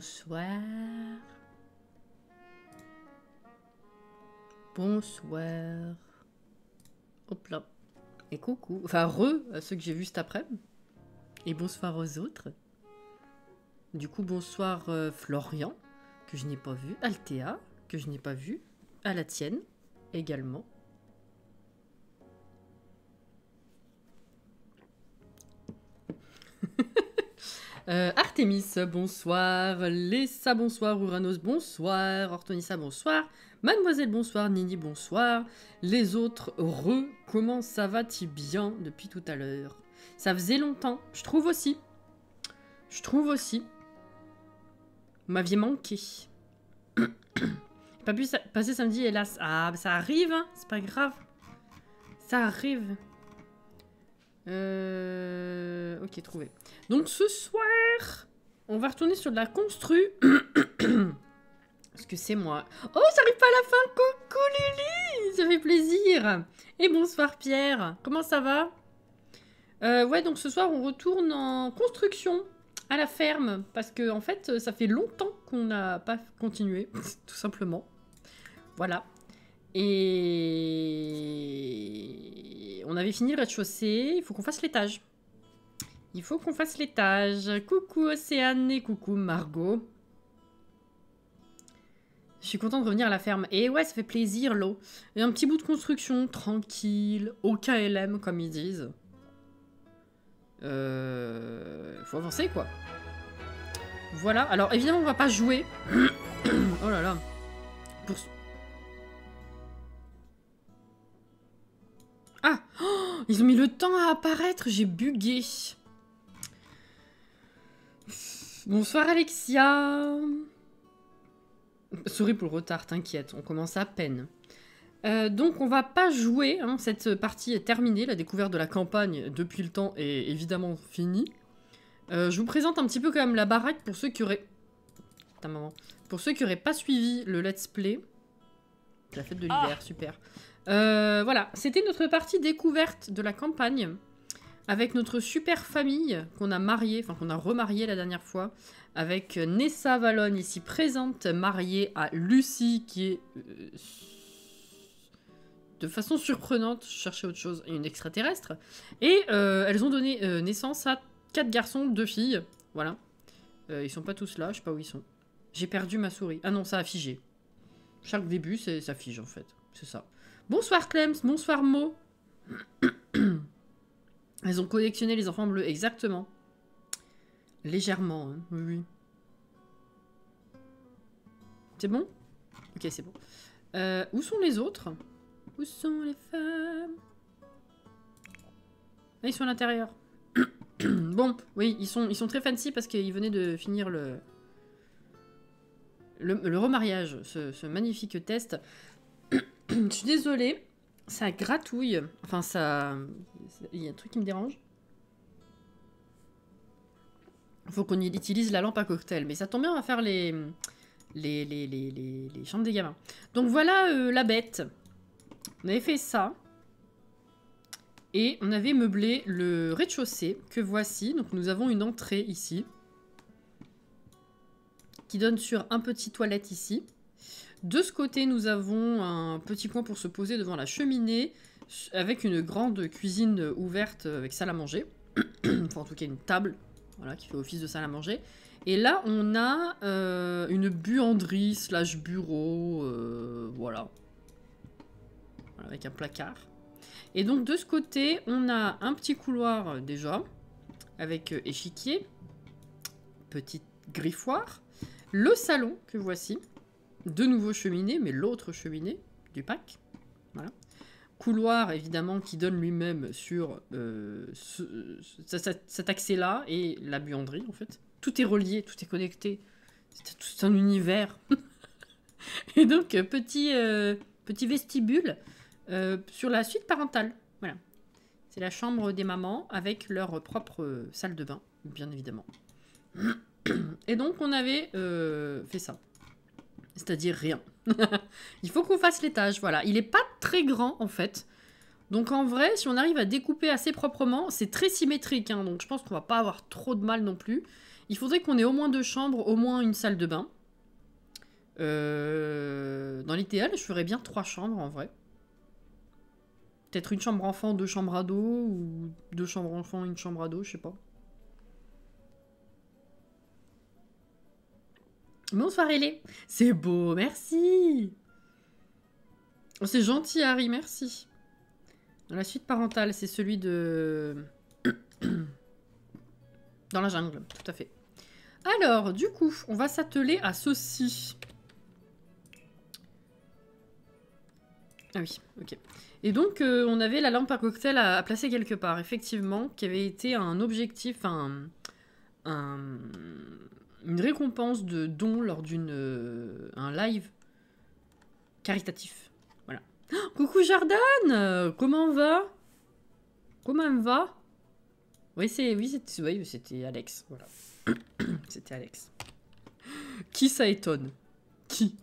Bonsoir. Bonsoir. Hop là. Et coucou. Enfin, à ceux que j'ai vus cet après-midi. Et bonsoir aux autres. Du coup, bonsoir Florian, que je n'ai pas vu. Althea, que je n'ai pas vu. À la tienne, également. Artemis, bonsoir. Lessa, bonsoir. Uranos, bonsoir. Ortonissa, bonsoir. Mademoiselle, bonsoir. Nini, bonsoir. Les autres, comment ça va-t-il bien depuis tout à l'heure? Ça faisait longtemps, je trouve aussi. Je trouve aussi. Vous m'aviez manqué. Pas pu passer samedi, hélas. Ah, ça arrive, hein, c'est pas grave. Ça arrive. Ok, trouvé. Donc ce soir, on va retourner sur de la constru. Parce que c'est moi. Oh, ça arrive pas à la fin. Coucou Lily, ça fait plaisir. Et bonsoir Pierre, comment ça va? Ouais, donc ce soir, on retourne en construction à la ferme. Parce que, en fait, ça fait longtemps qu'on n'a pas continué, tout simplement. Voilà. Et on avait fini le rez-de-chaussée, il faut qu'on fasse l'étage. Il faut qu'on fasse l'étage. Coucou Océane et coucou Margot. Je suis contente de revenir à la ferme. Et ouais, ça fait plaisir, l'eau. Et un petit bout de construction, tranquille, au KLM, comme ils disent. Faut avancer, quoi. Voilà. Alors, évidemment, on va pas jouer. Oh là là. Ah, oh, ils ont mis le temps à apparaître, j'ai bugué. Bonsoir Alexia. Sorry pour le retard, t'inquiète, on commence à peine. Donc on va pas jouer, hein, cette partie est terminée, la découverte de la campagne depuis le temps est évidemment finie. Je vous présente un petit peu quand même la baraque pour ceux qui auraient... Putain, maman. Pour ceux qui auraient pas suivi le let's play. La fête de l'hiver, super. Voilà, c'était notre partie découverte de la campagne avec notre super famille qu'on a mariée, enfin qu'on a remariée la dernière fois, avec Nessa Valone ici présente, mariée à Lucie qui est de façon surprenante, je cherchais autre chose, une extraterrestre, et elles ont donné naissance à 4 garçons, 2 filles, voilà. Ils sont pas tous là, je sais pas où ils sont. J'ai perdu ma souris, ah non, ça a figé. Chaque début, ça fige en fait, c'est ça. Bonsoir Clems, bonsoir Mo. Elles ont collectionné les enfants bleus, exactement. Légèrement, hein, oui. C'est bon? Ok, c'est bon. Où sont les autres? Où sont les femmes? Ah, ils sont à l'intérieur. Bon, oui, ils sont très fancy parce qu'ils venaient de finir le remariage, ce magnifique test. Je suis désolée, ça gratouille. Enfin, ça... Il y a un truc qui me dérange. Faut qu'on utilise la lampe à cocktail. Mais ça tombe bien, on va faire les chambres des gamins. Donc voilà la bête. On avait fait ça. Et on avait meublé le rez-de-chaussée, que voici. Donc nous avons une entrée ici. Qui donne sur un petit toilette ici. De ce côté, nous avons un petit coin pour se poser devant la cheminée, avec une grande cuisine ouverte avec salle à manger. Enfin, en tout cas, une table, voilà, qui fait office de salle à manger. Et là, on a une buanderie slash bureau, voilà. Voilà, avec un placard. Et donc, de ce côté, on a un petit couloir déjà, avec échiquier, petite griffoire, le salon que voici. De nouveaux cheminées, mais l'autre cheminée du pack. Voilà. Couloir, évidemment, qui donne lui-même sur cet accès-là et la buanderie, en fait. Tout est relié, tout est connecté. C'est un univers. Et donc, petit vestibule sur la suite parentale. Voilà. C'est la chambre des mamans avec leur propre salle de bain, bien évidemment. Et donc, on avait fait ça. C'est-à-dire rien. Il faut qu'on fasse l'étage, voilà. Il est pas très grand, en fait. Donc, en vrai, si on arrive à découper assez proprement, c'est très symétrique, hein, donc je pense qu'on va pas avoir trop de mal non plus. Il faudrait qu'on ait au moins 2 chambres, au moins une salle de bain. Dans l'idéal, je ferais bien 3 chambres en vrai. Peut-être une chambre enfant, 2 chambres ado, ou 2 chambres enfants, une chambre ado, je sais pas. Bonsoir Hélé. C'est beau, merci. Oh, c'est gentil Harry, merci. Dans la suite parentale, c'est celui de... Dans la jungle, tout à fait. Alors, du coup, on va s'atteler à ceci. Ah oui, ok. Et donc, on avait la lampe à cocktail à placer quelque part, effectivement, qui avait été un objectif, une récompense de don lors un live caritatif. Voilà. Oh, coucou Jordan, comment on va? Comment on va? Oui, c'était Alex, voilà. C'était Alex. Qui ça étonne? Qui?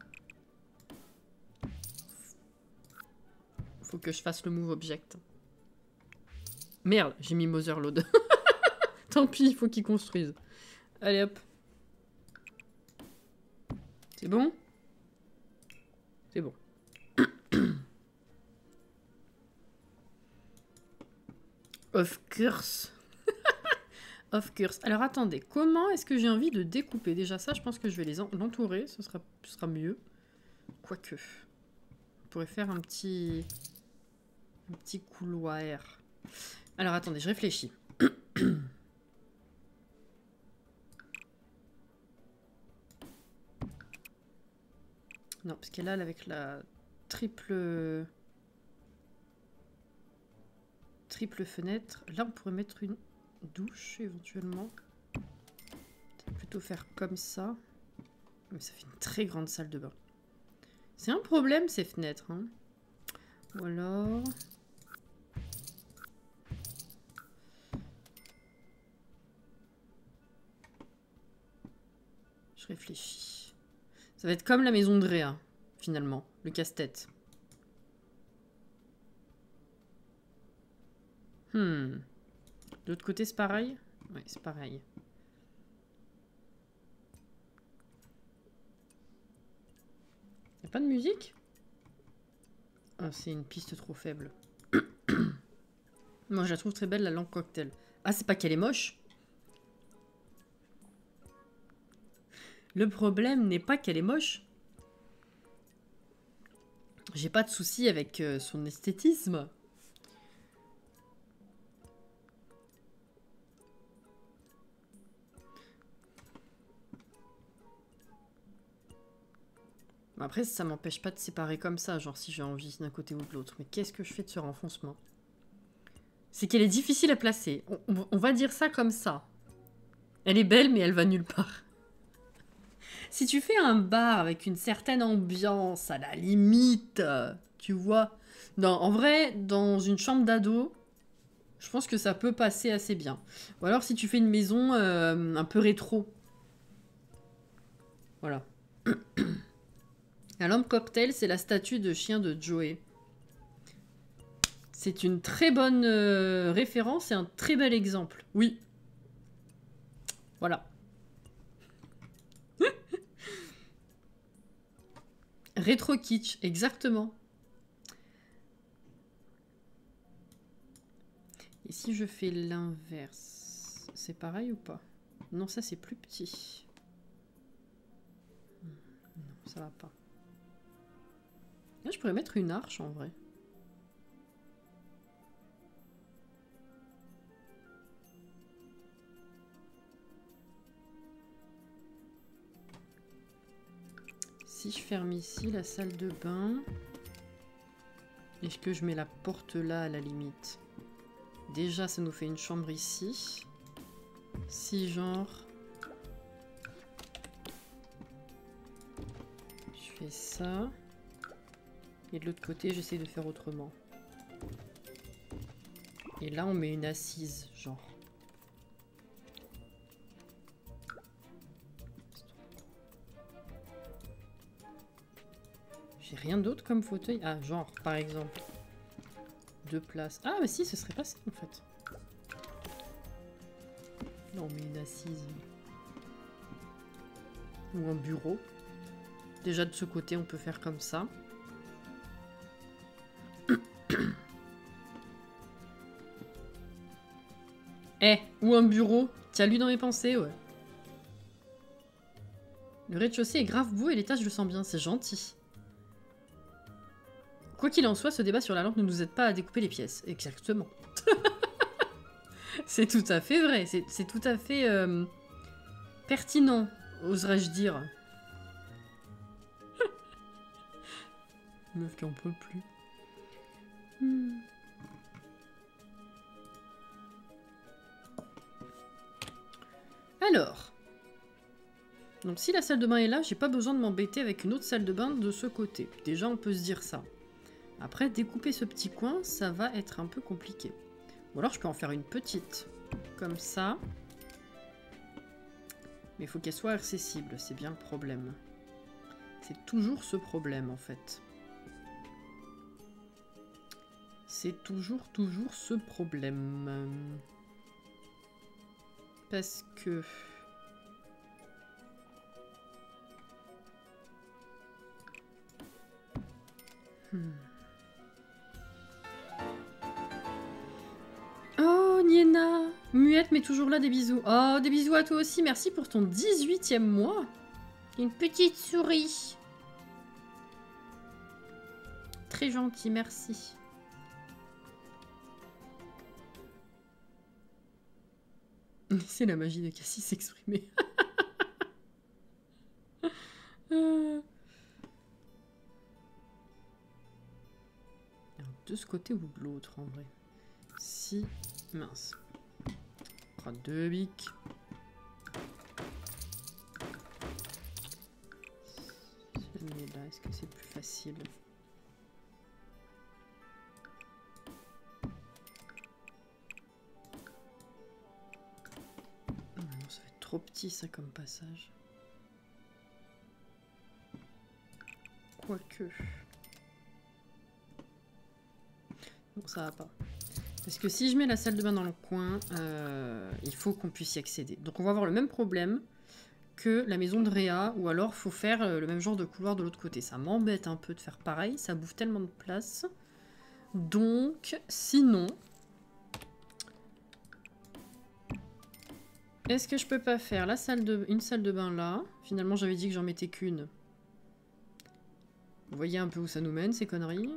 Faut que je fasse le move object. Merde, j'ai mis Motherload. Tant pis, il faut qu'il construise. Allez hop. C'est bon? C'est bon. Of course. Of course. Alors attendez, comment est-ce que j'ai envie de découper? Déjà ça, je pense que je vais l'entourer, ce sera mieux. Quoique. On pourrait faire un petit couloir. Alors attendez, je réfléchis. Non, parce qu'elle a avec la triple fenêtre. Là, on pourrait mettre une douche éventuellement. Plutôt faire comme ça. Mais ça fait une très grande salle de bain. C'est un problème ces fenêtres. Hein. Ou alors... Je réfléchis. Ça va être comme la maison de Réa, finalement. Le casse-tête. De l'autre côté, c'est pareil? Oui, c'est pareil. Y'a pas de musique? Oh, c'est une piste trop faible. Moi, je la trouve très belle, la lampe cocktail. Ah, c'est pas qu'elle est moche? Le problème n'est pas qu'elle est moche. J'ai pas de souci avec son esthétisme. Après, ça m'empêche pas de séparer comme ça, genre si j'ai envie d'un côté ou de l'autre. Mais qu'est-ce que je fais de ce renfoncement? C'est qu'elle est difficile à placer. On va dire ça comme ça. Elle est belle, mais elle va nulle part. Si tu fais un bar avec une certaine ambiance, à la limite, tu vois. Non, en vrai, dans une chambre d'ado, je pense que ça peut passer assez bien. Ou alors si tu fais une maison un peu rétro. Voilà. La lampe cocktail, c'est la statue de chien de Joey. C'est une très bonne référence et un très bel exemple. Oui. Voilà. Rétro kitsch, exactement. Et si je fais l'inverse, c'est pareil ou pas? Non, ça c'est plus petit. Non, ça va pas. Là, je pourrais mettre une arche en vrai. Si je ferme ici la salle de bain, est-ce que je mets la porte là à la limite? Déjà, ça nous fait une chambre ici. Si genre... Je fais ça. Et de l'autre côté, j'essaie de faire autrement. Et là, on met une assise, genre. J'ai rien d'autre comme fauteuil. Ah, genre, par exemple. 2 places. Ah, mais si, ce serait pas ça, en fait. Là, on met une assise. Ou un bureau. Déjà de ce côté, on peut faire comme ça. Eh, ou un bureau. T'as lu dans mes pensées, ouais. Le rez-de-chaussée est grave beau et l'étage, je le sens bien, c'est gentil. Quoi qu'il en soit, ce débat sur la lampe ne nous aide pas à découper les pièces. Exactement. C'est tout à fait vrai, c'est tout à fait pertinent, oserais-je dire. Meuf qui en peut plus. Alors. Donc si la salle de bain est là, j'ai pas besoin de m'embêter avec une autre salle de bain de ce côté. Déjà, on peut se dire ça. Après, découper ce petit coin, ça va être un peu compliqué. Ou alors, je peux en faire une petite. Comme ça. Mais il faut qu'elle soit accessible, c'est bien le problème. C'est toujours ce problème, en fait. C'est toujours ce problème. Parce que... Oh, Niena! Muette, mais toujours là, des bisous. Oh, des bisous à toi aussi. Merci pour ton 18e mois. Une petite souris. Très gentil, merci. Laissez la magie de Cassie s'exprimer. De ce côté ou de l'autre, en vrai. Si... Mince. On fera 2 bics. Si je la mets là, est-ce que c'est plus facile? Non, ça va être trop petit, ça, comme passage. Quoique... Non, ça va pas. Parce que si je mets la salle de bain dans le coin, il faut qu'on puisse y accéder. Donc on va avoir le même problème que la maison de Réa, ou alors faut faire le même genre de couloir de l'autre côté. Ça m'embête un peu de faire pareil, ça bouffe tellement de place. Donc, sinon... Est-ce que je peux pas faire la salle une salle de bain là? Finalement, j'avais dit que j'en mettais qu'une. Vous voyez un peu où ça nous mène, ces conneries?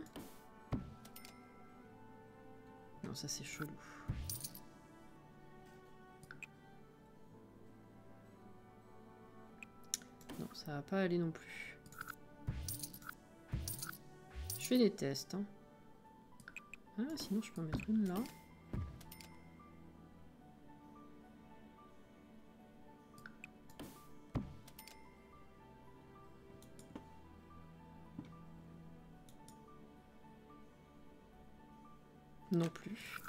Non, ça c'est chelou. Non, ça va pas aller non plus. Je fais des tests. Hein. Ah, sinon je peux en mettre une là. Non plus.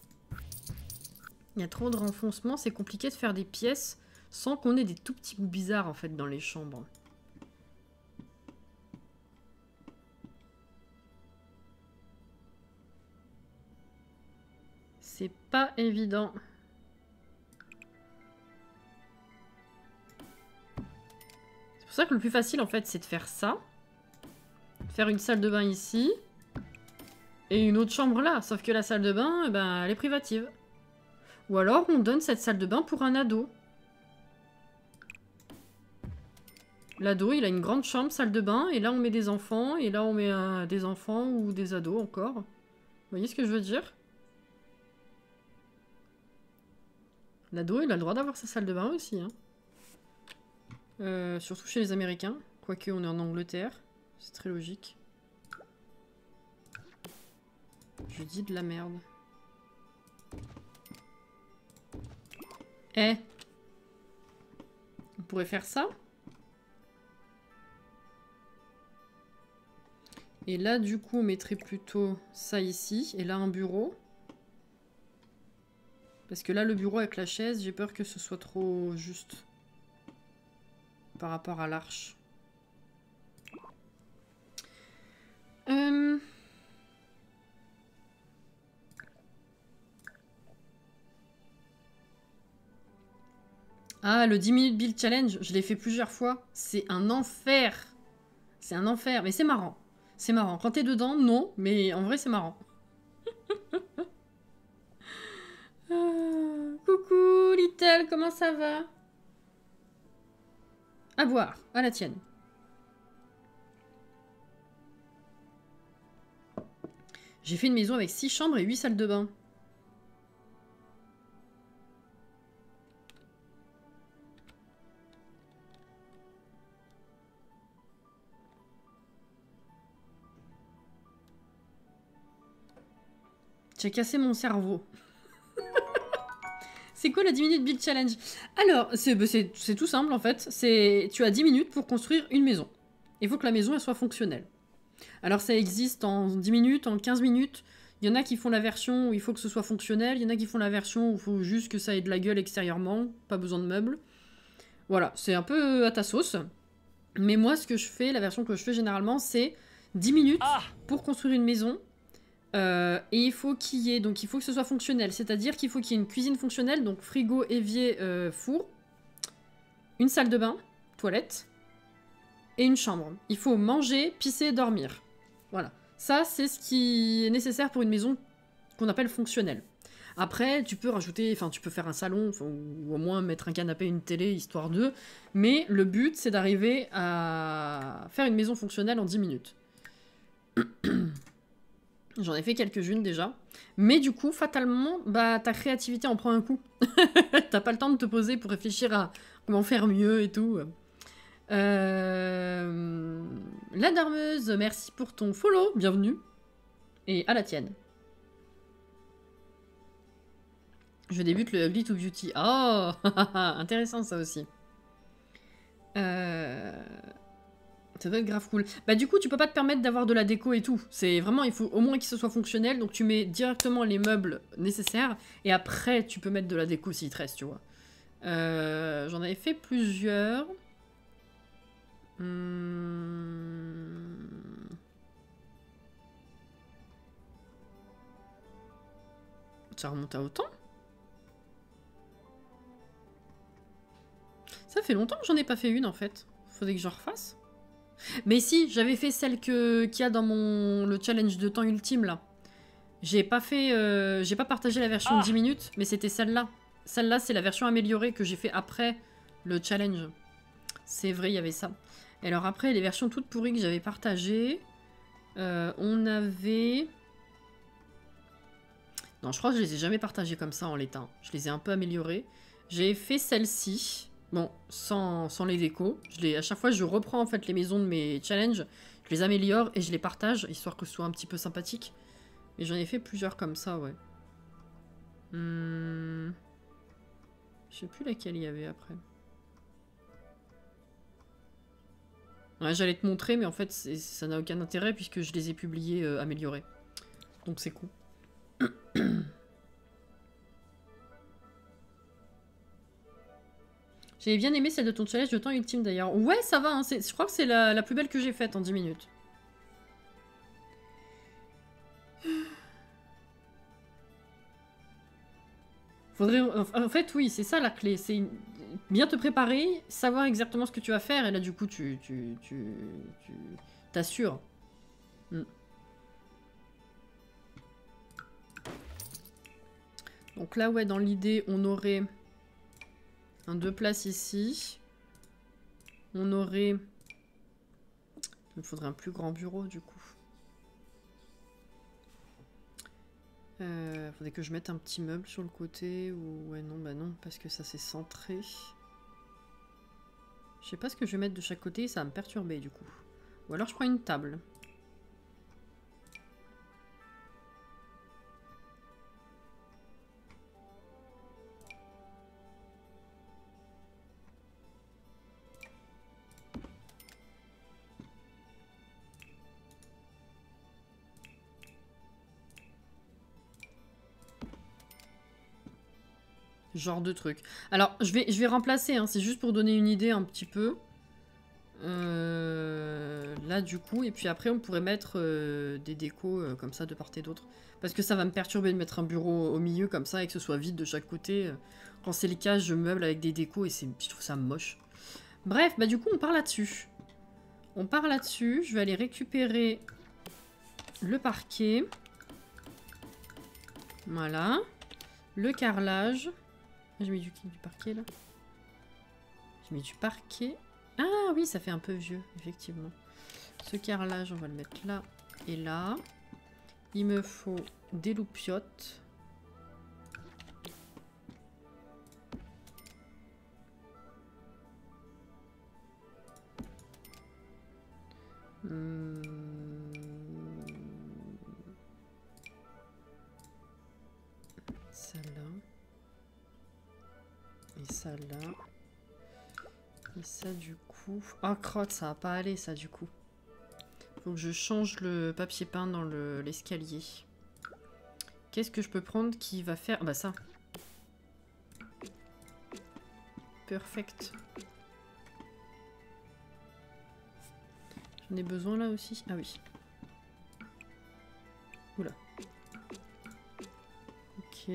Il y a trop de renfoncement, c'est compliqué de faire des pièces sans qu'on ait des tout petits bouts bizarres en fait dans les chambres. C'est pas évident. C'est pour ça que le plus facile en fait c'est de faire ça. Faire une salle de bain ici. Et une autre chambre là. Sauf que la salle de bain, eh ben, elle est privative. Ou alors on donne cette salle de bain pour un ado. L'ado, il a une grande chambre, salle de bain, et là on met des enfants, et là on met des enfants ou des ados encore. Vous voyez ce que je veux dire? L'ado, il a le droit d'avoir sa salle de bain aussi. Hein. Surtout chez les Américains. Quoique on est en Angleterre. C'est très logique. Je dis de la merde. Eh, on pourrait faire ça. Et là, du coup, on mettrait plutôt ça ici. Et là, un bureau. Parce que là, le bureau avec la chaise, j'ai peur que ce soit trop juste. Par rapport à l'arche. Ah, le 10 minutes build challenge, je l'ai fait plusieurs fois. C'est un enfer. C'est un enfer, mais c'est marrant. C'est marrant. Quand t'es dedans, non, mais en vrai, c'est marrant. Coucou, Little, comment ça va? À boire, à la tienne. J'ai fait une maison avec 6 chambres et 8 salles de bain. J'ai cassé mon cerveau. C'est quoi le 10 minutes build challenge? Alors, c'est tout simple en fait. Tu as 10 minutes pour construire une maison. Il faut que la maison elle soit fonctionnelle. Alors ça existe en 10 minutes, en 15 minutes. Il y en a qui font la version où il faut que ce soit fonctionnel. Il y en a qui font la version où il faut juste que ça ait de la gueule extérieurement. Pas besoin de meubles. Voilà, c'est un peu à ta sauce. Mais moi, ce que je fais, la version que je fais généralement, c'est 10 minutes pour construire une maison. Et il faut qu'il y ait, donc il faut que ce soit fonctionnel, c'est-à-dire qu'il faut qu'il y ait une cuisine fonctionnelle, donc frigo, évier, four, une salle de bain, toilette, et une chambre. Il faut manger, pisser, dormir. Voilà. Ça, c'est ce qui est nécessaire pour une maison qu'on appelle fonctionnelle. Après, tu peux rajouter, enfin, tu peux faire un salon, ou au moins mettre un canapé, une télé, histoire d'eux, mais le but, c'est d'arriver à faire une maison fonctionnelle en 10 minutes. J'en ai fait quelques-unes déjà. Mais du coup, fatalement, bah, ta créativité en prend un coup. T'as pas le temps de te poser pour réfléchir à comment faire mieux et tout. La Dormeuse, merci pour ton follow. Bienvenue. Et à la tienne. Je débute le Ugly to Beauty. Oh, intéressant ça aussi. Ça doit être grave cool. Bah du coup, tu peux pas te permettre d'avoir de la déco et tout. C'est vraiment, il faut au moins qu'il soit fonctionnel. Donc tu mets directement les meubles nécessaires. Et après, tu peux mettre de la déco s'il te reste, tu vois. J'en avais fait plusieurs. Ça remonte à autant? Ça fait longtemps que j'en ai pas fait une en fait. Faudrait que je refasse. Mais si, j'avais fait celle qu'il y a dans le challenge de temps ultime, là. J'ai pas partagé la version 10 minutes, mais c'était celle-là. Celle-là, c'est la version améliorée que j'ai fait après le challenge. C'est vrai, il y avait ça. Et alors après, les versions toutes pourries que j'avais partagées, on avait... Non, je crois que je les ai jamais partagées comme ça en l'état. Je les ai un peu améliorées. J'ai fait celle-ci... Bon, sans les décos. À chaque fois, je reprends en fait les maisons de mes challenges, je les améliore et je les partage, histoire que ce soit un petit peu sympathique. Et j'en ai fait plusieurs comme ça, ouais. Je sais plus laquelle il y avait après. Ouais, j'allais te montrer, mais en fait, ça n'a aucun intérêt puisque je les ai publiés améliorés. Donc c'est cool. J'ai bien aimé celle de ton challenge de temps ultime d'ailleurs. Ouais, ça va, hein, je crois que c'est la plus belle que j'ai faite en 10 minutes. Faudrait... En fait, oui, c'est ça la clé. C'est bien te préparer, savoir exactement ce que tu vas faire, et là, du coup, tu t'assures. Donc là, ouais, dans l'idée, on aurait... un 2 places ici. On aurait... Il me faudrait un plus grand bureau, du coup. Faudrait que je mette un petit meuble sur le côté. Ou... Ouais, non, bah non, parce que ça, c'est centré. Je sais pas ce que je vais mettre de chaque côté, ça va me perturber, du coup. Ou alors, je prends une table. Genre de truc. Alors, je vais remplacer, hein, c'est juste pour donner une idée un petit peu. là du coup, et puis après on pourrait mettre des décos comme ça de part et d'autre. Parce que ça va me perturber de mettre un bureau au milieu comme ça et que ce soit vide de chaque côté. Quand c'est le cas, je meuble avec des décos et je trouve ça moche. Bref, bah du coup on part là-dessus. On part là-dessus, je vais aller récupérer le parquet. Voilà. Le carrelage. J'ai mis du parquet là. J'ai mis du parquet. Ah oui, ça fait un peu vieux, effectivement. Ce carrelage, on va le mettre là et là. Il me faut des loupiottes. Ça là. Et ça là. Et ça du coup... Oh crotte, ça va pas aller ça du coup. Faut que je change le papier peint dans l'escalier. Qu'est-ce que je peux prendre qui va faire... Ah bah ça. Perfect. J'en ai besoin là aussi. Ah oui. Oula. Ok.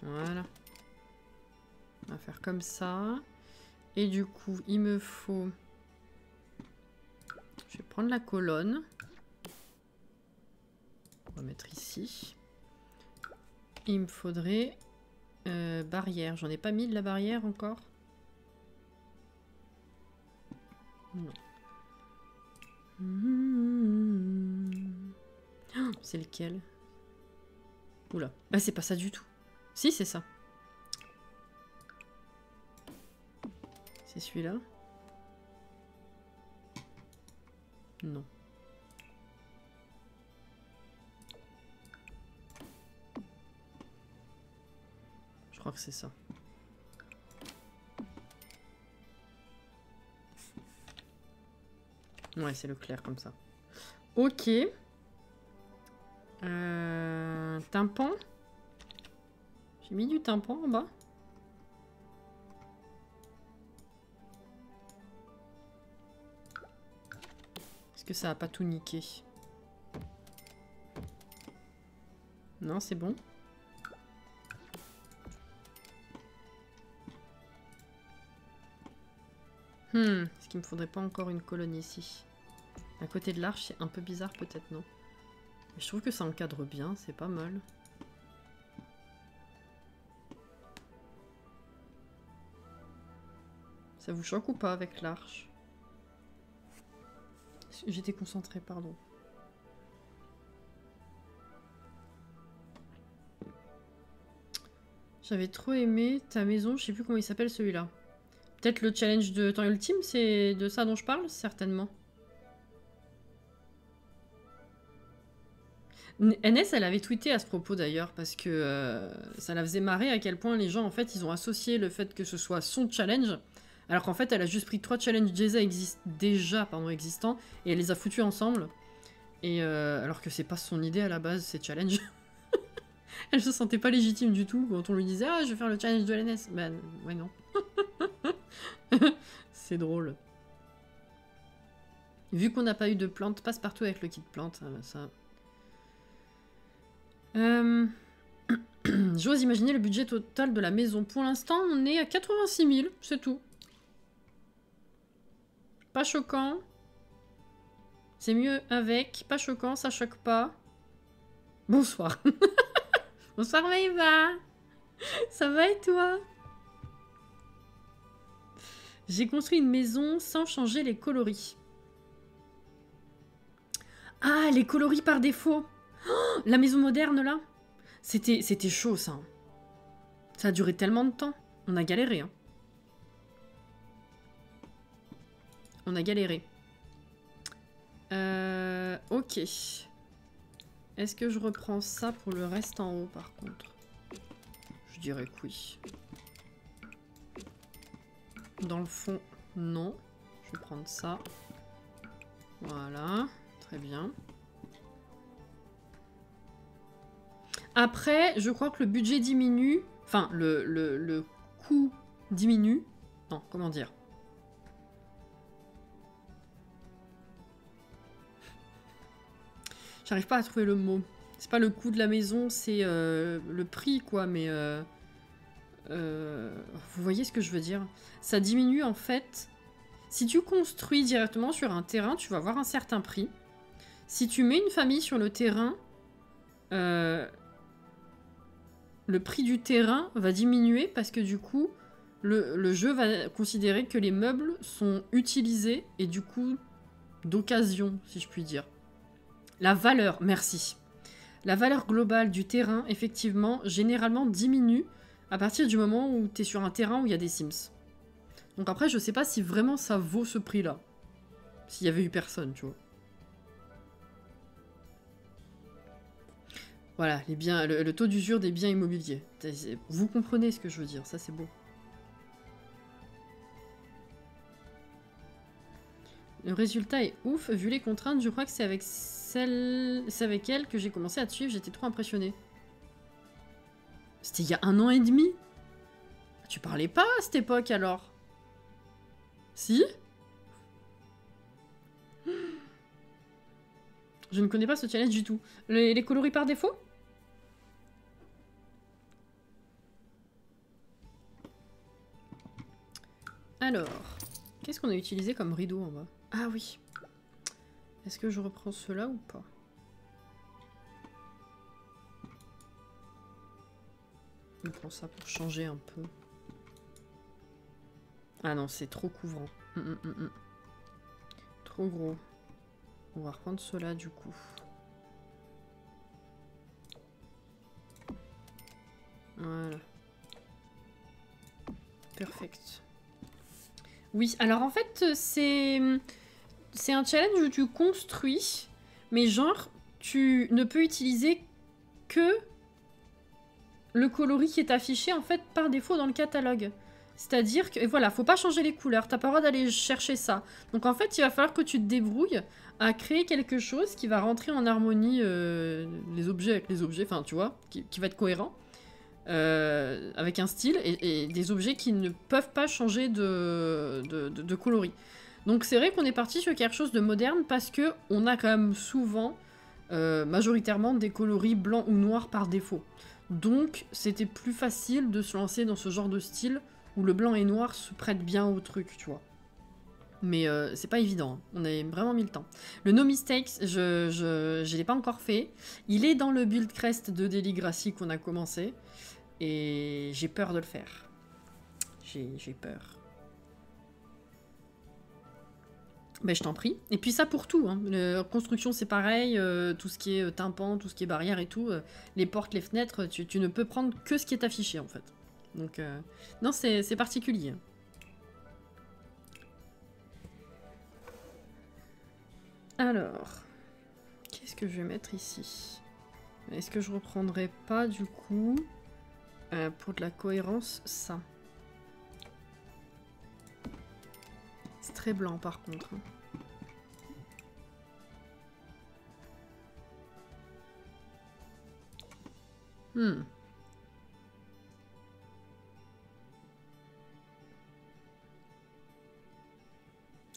Voilà. On va faire comme ça. Et du coup, il me faut... Je vais prendre la colonne. On va mettre ici. Il me faudrait... barrière. J'en ai pas mis de la barrière encore. Non. Oh, c'est lequel? Oula. Bah c'est pas ça du tout. Si, c'est ça. C'est celui-là? Non. Je crois que c'est ça. Ouais, c'est le clair comme ça. Ok. Tympan. J'ai mis du tympan en bas. Est-ce que ça va pas tout niquer? Non, c'est bon. Est-ce qu'il me faudrait pas encore une colonne ici? À côté de l'arche, c'est un peu bizarre peut-être, non? Mais je trouve que ça encadre bien, c'est pas mal. Ça vous choque ou pas avec l'arche? J'étais concentrée, pardon. J'avais trop aimé ta maison, je sais plus comment il s'appelle celui-là. Peut-être le challenge de temps ultime, c'est de ça dont je parle? Certainement. NS, elle avait tweeté à ce propos d'ailleurs, parce que ça la faisait marrer à quel point les gens, en fait, ils ont associé le fait que ce soit son challenge, alors qu'en fait, elle a juste pris 3 challenges déjà existants, et elle les a foutus ensemble. Et alors que c'est pas son idée à la base, ces challenges. Elle se sentait pas légitime du tout quand on lui disait « Ah, je vais faire le challenge de l'NS ». Ben, ouais, non. C'est drôle. Vu qu'on n'a pas eu de plantes, passe partout avec le kit plante, ça... J'ose imaginer le budget total de la maison. Pour l'instant, on est à 86 000, c'est tout. Pas choquant. C'est mieux avec. Pas choquant, ça choque pas. Bonsoir. Bonsoir Maëva. Ça va et toi? J'ai construit une maison sans changer les coloris. Ah, les coloris par défaut. Oh, la maison moderne là. C'était chaud ça. Ça a duré tellement de temps. On a galéré. Hein. On a galéré. Ok. Est-ce que je reprends ça pour le reste en haut par contre? Je dirais que oui. Dans le fond, non. Je vais prendre ça. Voilà. Très bien. Après, je crois que le budget diminue. Enfin, le coût diminue. Non, comment dire? J'arrive pas à trouver le mot. C'est pas le coût de la maison, c'est le prix, quoi, mais... vous voyez ce que je veux dire? Ça diminue, en fait. Si tu construis directement sur un terrain, tu vas avoir un certain prix. Si tu mets une famille sur le terrain, le prix du terrain va diminuer parce que du coup, le jeu va considérer que les meubles sont utilisés et du coup d'occasion, si je puis dire. La valeur, merci. La valeur globale du terrain, effectivement, généralement diminue à partir du moment où tu es sur un terrain où il y a des Sims. Donc après, je sais pas si vraiment ça vaut ce prix-là. S'il y avait eu personne, tu vois. Voilà, les biens, le taux d'usure des biens immobiliers. Vous comprenez ce que je veux dire, ça c'est beau. Le résultat est ouf, vu les contraintes, je crois que c'est avec elle que j'ai commencé à te suivre, j'étais trop impressionnée. C'était il y a 1 an et demi? Tu parlais pas à cette époque alors? Si? Je ne connais pas ce challenge du tout. Les coloris par défaut? Alors, qu'est-ce qu'on a utilisé comme rideau en bas? Ah oui. Est-ce que je reprends ceux-là ou pas? Je prends ça pour changer un peu. Ah non, c'est trop couvrant. Trop gros. On va reprendre ceux-là du coup. Voilà. Perfect. Oui, alors en fait, c'est un challenge où tu construis, mais genre, tu ne peux utiliser que le coloris qui est affiché en fait par défaut dans le catalogue. C'est-à-dire que, et voilà, faut pas changer les couleurs, t'as pas le droit d'aller chercher ça. Donc en fait, il va falloir que tu te débrouilles à créer quelque chose qui va rentrer en harmonie les objets avec les objets, enfin tu vois, qui va être cohérent. Avec un style et des objets qui ne peuvent pas changer de coloris. Donc c'est vrai qu'on est parti sur quelque chose de moderne parce que on a quand même souvent, majoritairement, des coloris blancs ou noirs par défaut. Donc c'était plus facile de se lancer dans ce genre de style où le blanc et noir se prêtent bien au truc, tu vois. Mais c'est pas évident, hein. On a vraiment mis le temps. Le No Mistakes, je l'ai pas encore fait. Il est dans le build crest de Daily Gracie qu'on a commencé. Et j'ai peur de le faire. J'ai peur. Ben, je t'en prie. Et puis ça pour tout. Hein. Construction, c'est pareil. Tout ce qui est tympan, tout ce qui est barrière et tout. Les portes, les fenêtres, tu ne peux prendre que ce qui est affiché, en fait. Donc, non, c'est particulier. Alors, qu'est-ce que je vais mettre ici? Est-ce que je reprendrai pas, du coup, pour de la cohérence, ça? C'est très blanc, par contre. Hmm.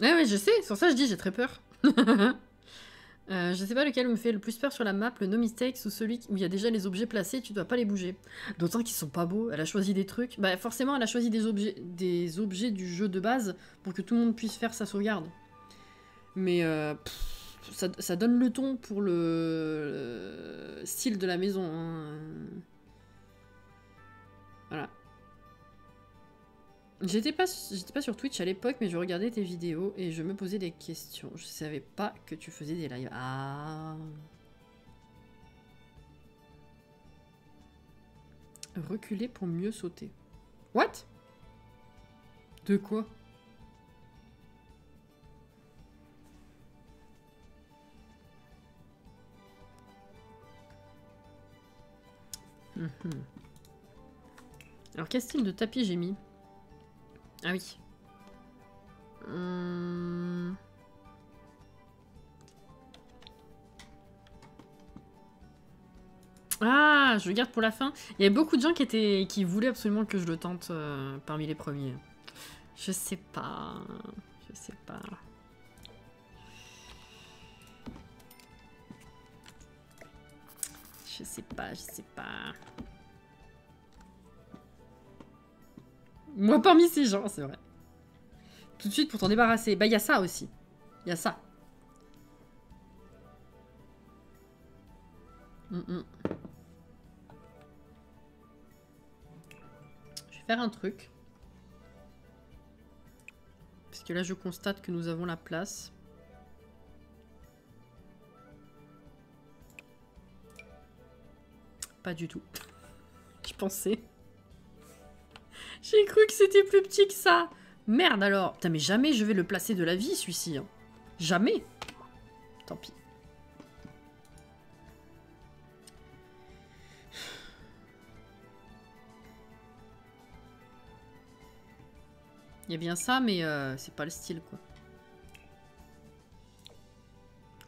Ah ouais, je sais, sur ça je dis j'ai très peur. Je sais pas lequel me fait le plus peur sur la map, le No Mistakes ou celui où il y a déjà les objets placés, tu dois pas les bouger. D'autant qu'ils sont pas beaux, elle a choisi des trucs. Bah forcément elle a choisi des objets du jeu de base pour que tout le monde puisse faire sa sauvegarde. Mais ça donne le ton pour le style de la maison. Hein. Voilà. J'étais pas sur Twitch à l'époque, mais je regardais tes vidéos et je me posais des questions. Je savais pas que tu faisais des lives. Ah. Reculer pour mieux sauter. What? De quoi? Alors quel style de tapis j'ai mis? Ah oui. Ah, je le garde pour la fin. Il y avait beaucoup de gens qui voulaient absolument que je le tente parmi les premiers. Je sais pas. Je sais pas. Je sais pas, je sais pas. Moi parmi ces gens, c'est vrai. Tout de suite pour t'en débarrasser. Bah, il y a ça aussi. Il y a ça. Je vais faire un truc. Parce que là, je constate que nous avons la place. Pas du tout. Je pensais. J'ai cru que c'était plus petit que ça. Merde alors. Putain, mais jamais je vais le placer de la vie, celui-ci. Hein. Jamais. Tant pis. Il y a bien ça, mais c'est pas le style, quoi.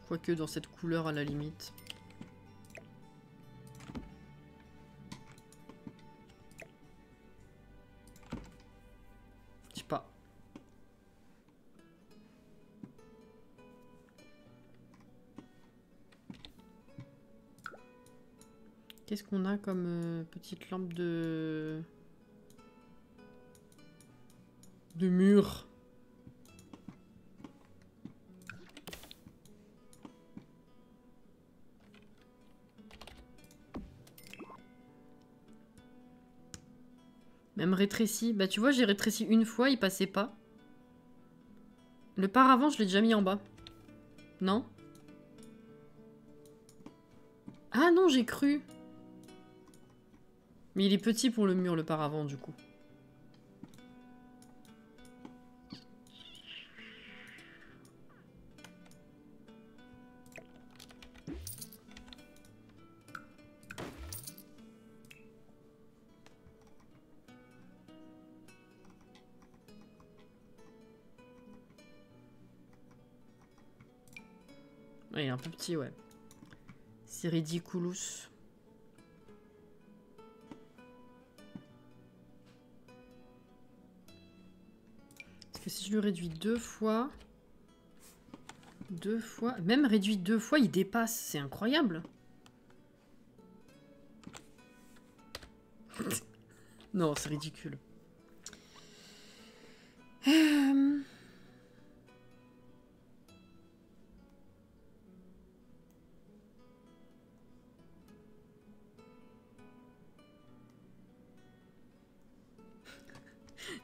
Quoique dans cette couleur, à la limite. Je sais pas. Qu'est-ce qu'on a comme petite lampe de mur? Même rétréci. Bah tu vois, j'ai rétréci une fois, il passait pas. Le paravent, je l'ai déjà mis en bas. Non? Ah non, j'ai cru. Mais il est petit pour le mur, le paravent, du coup. Ouais, il est un peu petit, ouais. C'est ridiculous. Parce que si je le réduis deux fois... Même réduit deux fois, il dépasse. C'est incroyable. Non, c'est ridicule.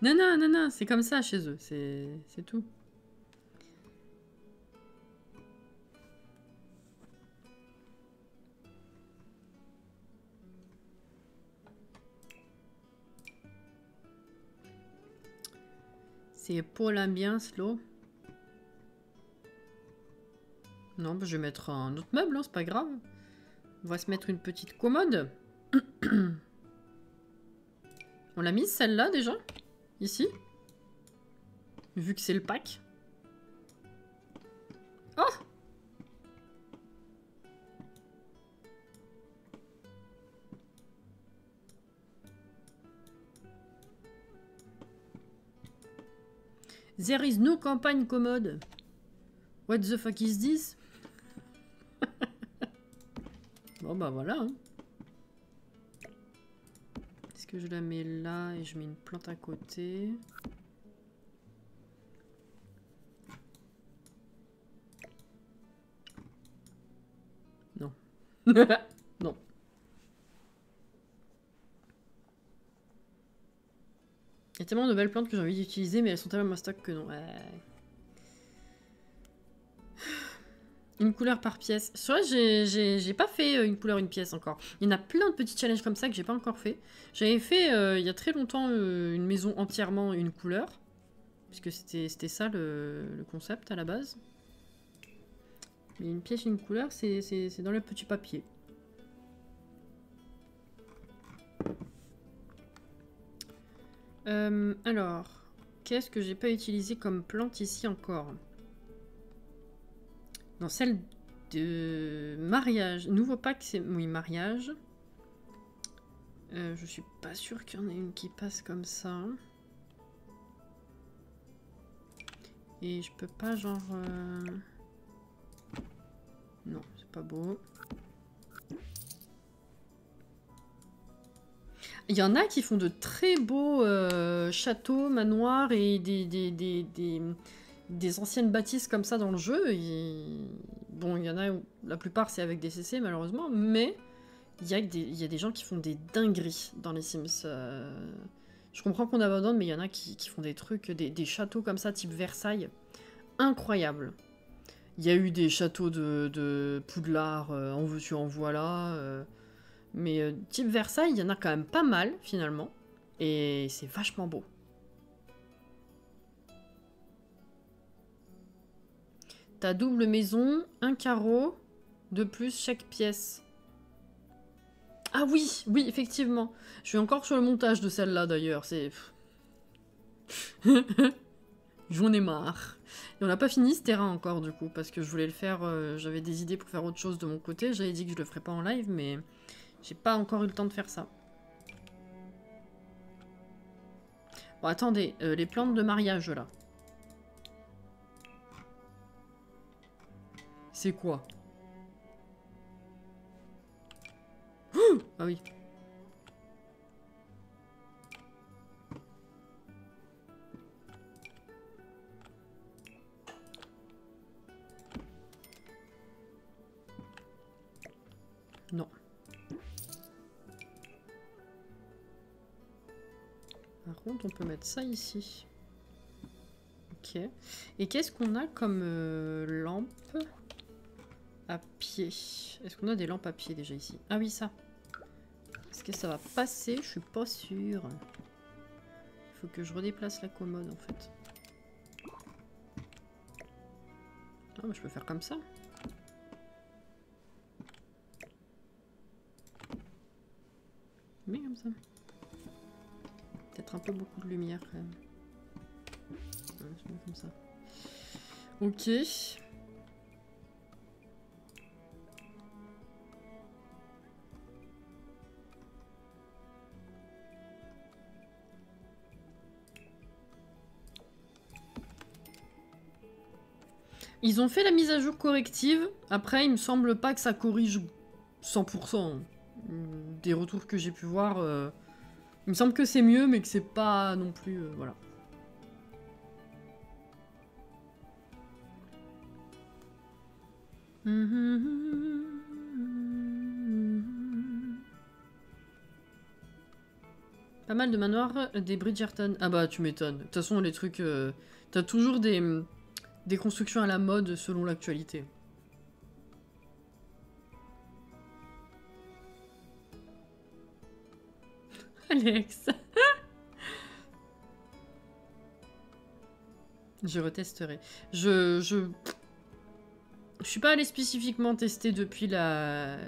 Non, non, non, non, c'est comme ça chez eux. C'est tout. C'est pour l'ambiance, l'eau. Non, bah, je vais mettre un autre meuble, hein, c'est pas grave. On va se mettre une petite commode. On l'a mise celle-là déjà? Ici? Vu que c'est le pack. Oh! There is no campagne commode. What the fuck is this? Bon bah voilà. Hein. Est-ce que je la mets là et je mets une plante à côté? Non. Non. Il y a tellement de belles plantes que j'ai envie d'utiliser, mais elles sont tellement en stock que non. Ouais. Une couleur par pièce. C'est vrai, j'ai pas fait une couleur, une pièce encore. Il y en a plein de petits challenges comme ça que j'ai pas encore fait. J'avais fait il y a très longtemps une maison entièrement une couleur. Puisque c'était ça le concept à la base. Mais une pièce, une couleur, c'est dans le petit papier. Alors, qu'est-ce que j'ai pas utilisé comme plante ici encore? Dans celle de mariage. Nouveau pack, c'est... Oui, mariage. Je suis pas sûre qu'il y en ait une qui passe comme ça. Et je peux pas genre... Non, c'est pas beau. Il y en a qui font de très beaux châteaux, manoirs et des anciennes bâtisses comme ça dans le jeu. Bon, il y en a où la plupart c'est avec des CC malheureusement, mais il y a des gens qui font des dingueries dans les Sims. Je comprends qu'on abandonne, mais il y en a qui font des trucs, des châteaux comme ça, type Versailles. Incroyable. Il y a eu des châteaux de Poudlard, en veux-tu, en voilà. Mais type Versailles, il y en a quand même pas mal, finalement. Et c'est vachement beau. T'as double maison, un carreau, de plus chaque pièce. Ah oui, oui, effectivement. Je suis encore sur le montage de celle-là, d'ailleurs. C'est... J'en ai marre. Et on n'a pas fini ce terrain encore, du coup, parce que je voulais le faire... J'avais des idées pour faire autre chose de mon côté. J'avais dit que je le ferais pas en live, mais... J'ai pas encore eu le temps de faire ça. Bon, attendez. Les plantes de mariage, là. C'est quoi? Ah oui. Non. Par contre, on peut mettre ça ici. Ok. Et qu'est-ce qu'on a comme lampe à pied? Est-ce qu'on a des lampes à pied déjà ici? Ah oui, ça. Est-ce que ça va passer? Je suis pas sûre. Il faut que je redéplace la commode en fait. Ah, bah, je peux faire comme ça. Mais comme ça. Peut-être un peu beaucoup de lumière quand même. Ouais, je mets comme ça. Ok. Ils ont fait la mise à jour corrective. Après, il me semble pas que ça corrige 100%. Des retours que j'ai pu voir, il me semble que c'est mieux, mais que c'est pas non plus... voilà. Pas mal de manoirs des Bridgerton. Ah bah, tu m'étonnes. De toute façon, les trucs... T'as toujours des constructions à la mode selon l'actualité. Alex. Je retesterai. Je suis pas allée spécifiquement tester depuis la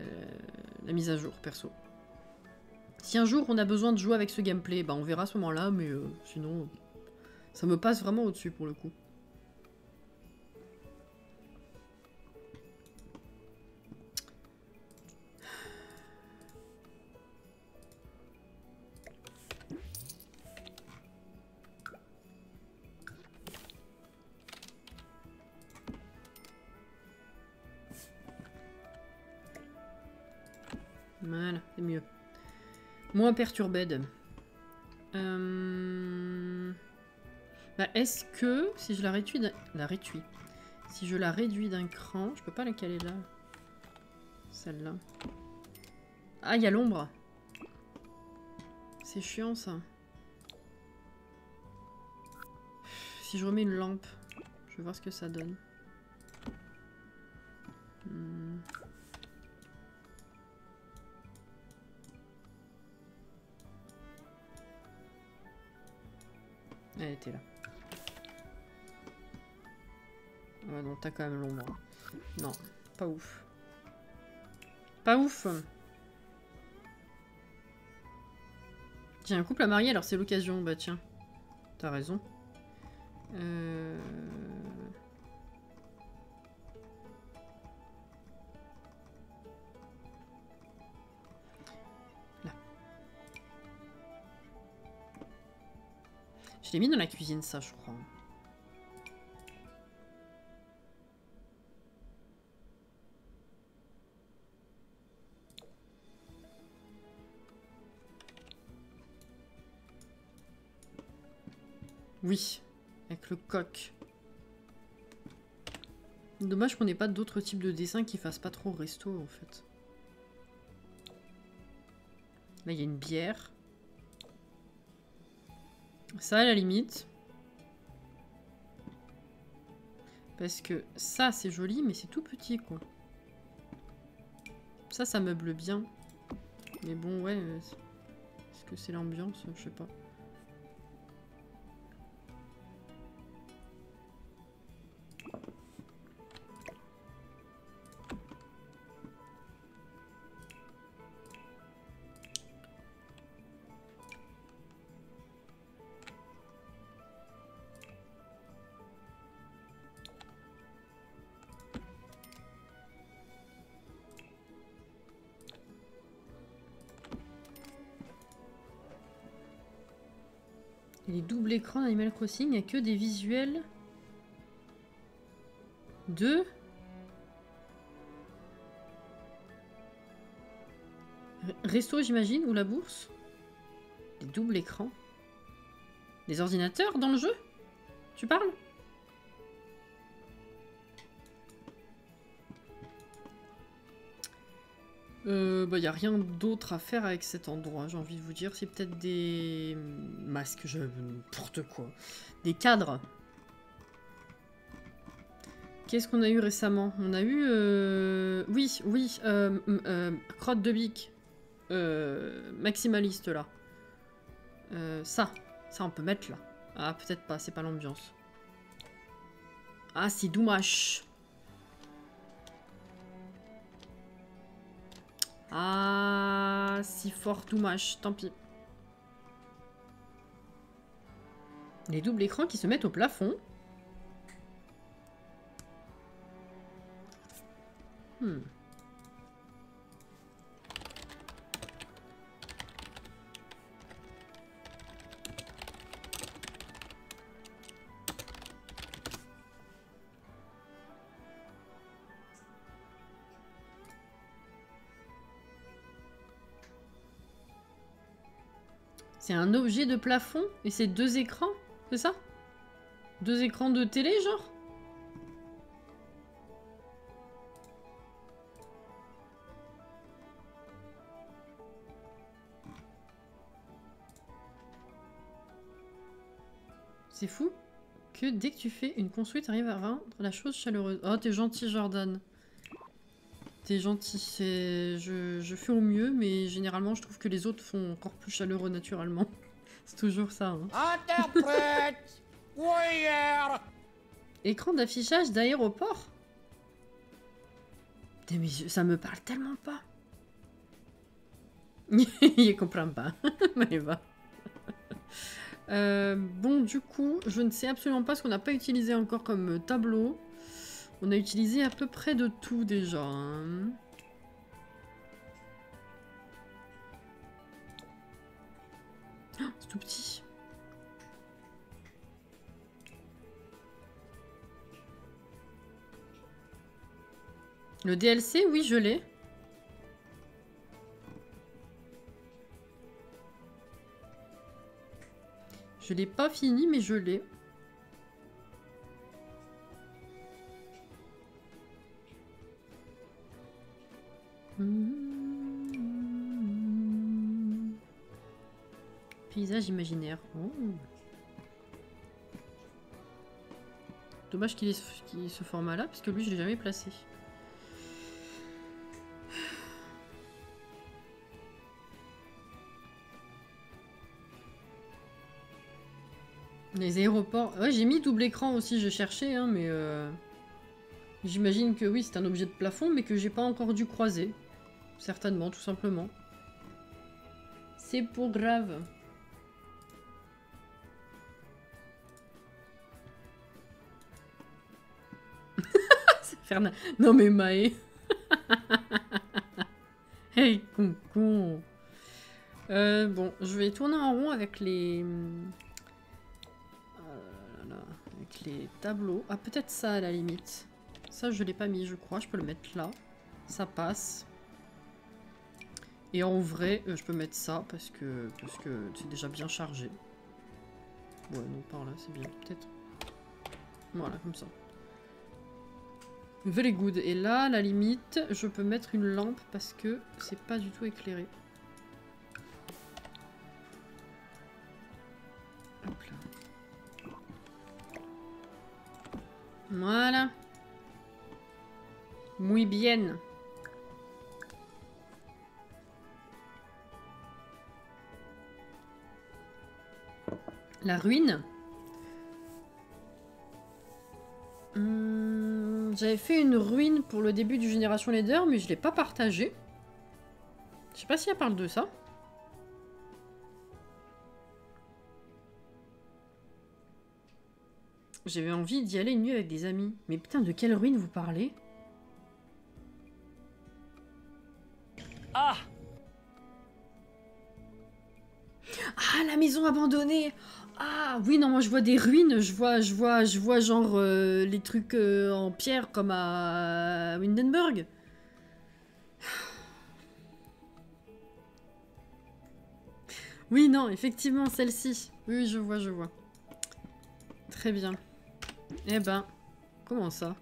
mise à jour, perso. Si un jour on a besoin de jouer avec ce gameplay, bah on verra à ce moment-là, mais sinon, ça me passe vraiment au-dessus pour le coup. Voilà, c'est mieux. Moins perturbé. Bah, est-ce que si je la réduis si je la réduis d'un cran, je peux pas la caler là. Celle-là. Ah, il y a l'ombre. C'est chiant ça. Si je remets une lampe, je vais voir ce que ça donne. Elle était là. Ouais, non, t'as quand même l'ombre. Non, pas ouf. Pas ouf. J'ai un couple à marier, alors c'est l'occasion. Bah tiens, t'as raison. Là. l'ai mis dans la cuisine, ça, je crois. Oui, avec le coq. Dommage qu'on n'ait pas d'autres types de dessins qui fassent pas trop resto, en fait. Là, il y a une bière. Ça, à la limite. Parce que ça, c'est joli, mais c'est tout petit, quoi. Ça meuble bien. Mais bon, ouais. Est-ce que c'est l'ambiance? Je sais pas. Les doubles écrans d'Animal Crossing, il n'y a que des visuels de... Resto, j'imagine, ou la bourse. Des doubles écrans. Des ordinateurs dans le jeu? Tu parles? Bah, y a rien d'autre à faire avec cet endroit, j'ai envie de vous dire. C'est peut-être des masques, n'importe quoi. Des cadres. Qu'est-ce qu'on a eu récemment? On a eu... Oui, crotte de bique. Maximaliste, là. Ça on peut mettre, là. Ah, peut-être pas, c'est pas l'ambiance. Ah, c'est dommage. Ah, si fort dommage, tant pis. Les doubles écrans qui se mettent au plafond. C'est un objet de plafond et c'est 2 écrans, c'est ça? 2 écrans de télé, genre? C'est fou que dès que tu fais une construite, t'arrives à rendre la chose chaleureuse. Oh, t'es gentil, Jordan. T'es gentil. Je fais au mieux, mais généralement, je trouve que les autres font encore plus chaleureux naturellement. C'est toujours ça. Hein. Interprète. Écran d'affichage d'aéroport. Mais ça me parle tellement pas. Il comprend pas. Mais va. Bon, du coup, je ne sais absolument pas ce qu'on n'a pas utilisé encore comme tableau. On a utilisé à peu près de tout déjà. Hein. Oh, c'est tout petit. Le DLC, oui, je l'ai. Je l'ai pas fini, mais je l'ai. Paysage imaginaire. Oh. Dommage qu'il ait ce format-là, parce que lui, je l'ai jamais placé. Les aéroports... Ouais, j'ai mis double écran aussi, je cherchais, hein, mais... J'imagine que oui, c'est un objet de plafond, mais que j'ai pas encore dû croiser. Certainement, tout simplement. C'est pour grave. Non mais Maë. Hey, con. Bon, je vais tourner en rond avec les avec les tableaux. Ah, peut-être ça à la limite. Ça, je l'ai pas mis, je crois. Je peux le mettre là. Ça passe. Et en vrai, je peux mettre ça parce que c'est déjà bien chargé. Ouais, non, par là, c'est bien, peut-être. Voilà, comme ça. Very good. Et là, à la limite, je peux mettre une lampe parce que c'est pas du tout éclairé. Hop là. Voilà. Muy bien. La ruine. J'avais fait une ruine pour le début du Génération Leader, mais je l'ai pas partagée. Je sais pas si elle parle de ça. J'avais envie d'y aller une nuit avec des amis. Mais putain, de quelle ruine vous parlez? Ah! Ah, la maison abandonnée! Ah, oui, non, moi je vois des ruines, je vois genre les trucs en pierre comme à Windenburg. Oui, non, effectivement, celle-ci. Oui, je vois. Très bien. Eh ben, comment ça?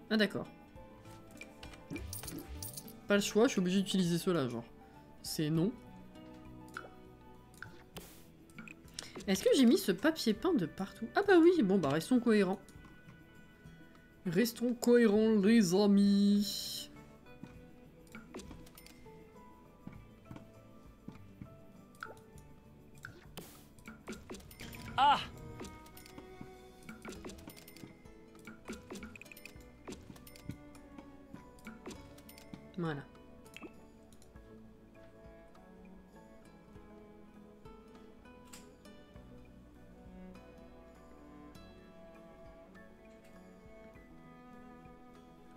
Ah, d'accord. Pas le choix, je suis obligé d'utiliser cela, genre. C'est non. Est-ce que j'ai mis ce papier peint de partout? Ah bah oui, bon bah restons cohérents. Restons cohérents les amis. Ah! Voilà.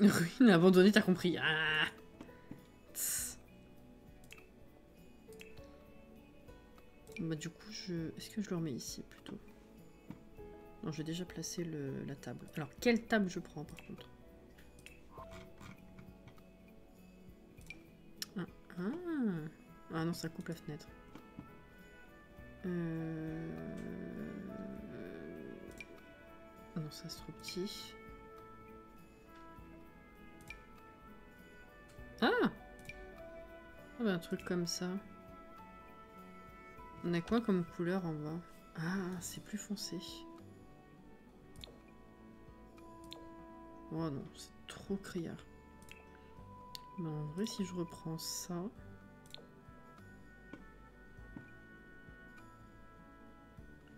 Ruine abandonnée, t'as compris. Ah. Bah du coup, est-ce que je le remets ici plutôt? Non, j'ai déjà placé la table. Alors, quelle table je prends par contre? Ah non, ça coupe la fenêtre. Non, ça c'est trop petit. Ah! Ah bah un truc comme ça. On a quoi comme couleur en bas? Ah, c'est plus foncé. Oh non, c'est trop criard. Mais en vrai, si je reprends ça...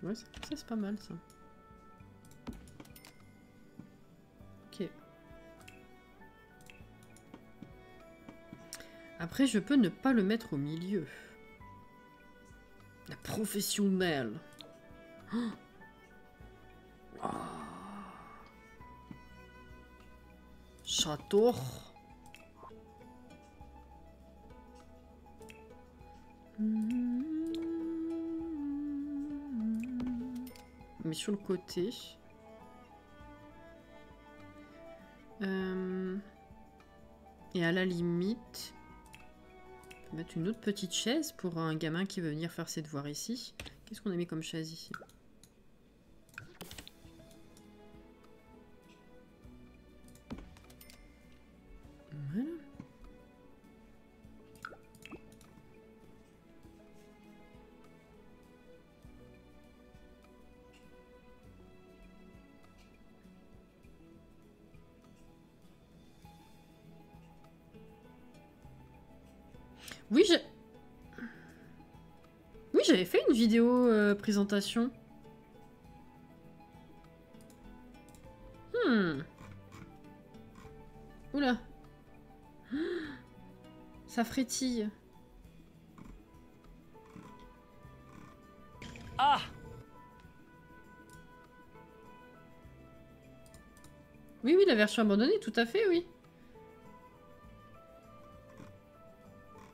Ouais, ça c'est pas mal, ça. Ok. Après, je peux ne pas le mettre au milieu. La professionnelle. Oh. Oh. Château. Mais sur le côté. Et à la limite, on peut mettre une autre petite chaise pour un gamin qui veut venir faire ses devoirs ici. Qu'est-ce qu'on a mis comme chaise ici? Voilà. Oui, j'avais fait une vidéo présentation. Oula. Ça frétille. Ah! Oui, la version abandonnée, tout à fait, oui.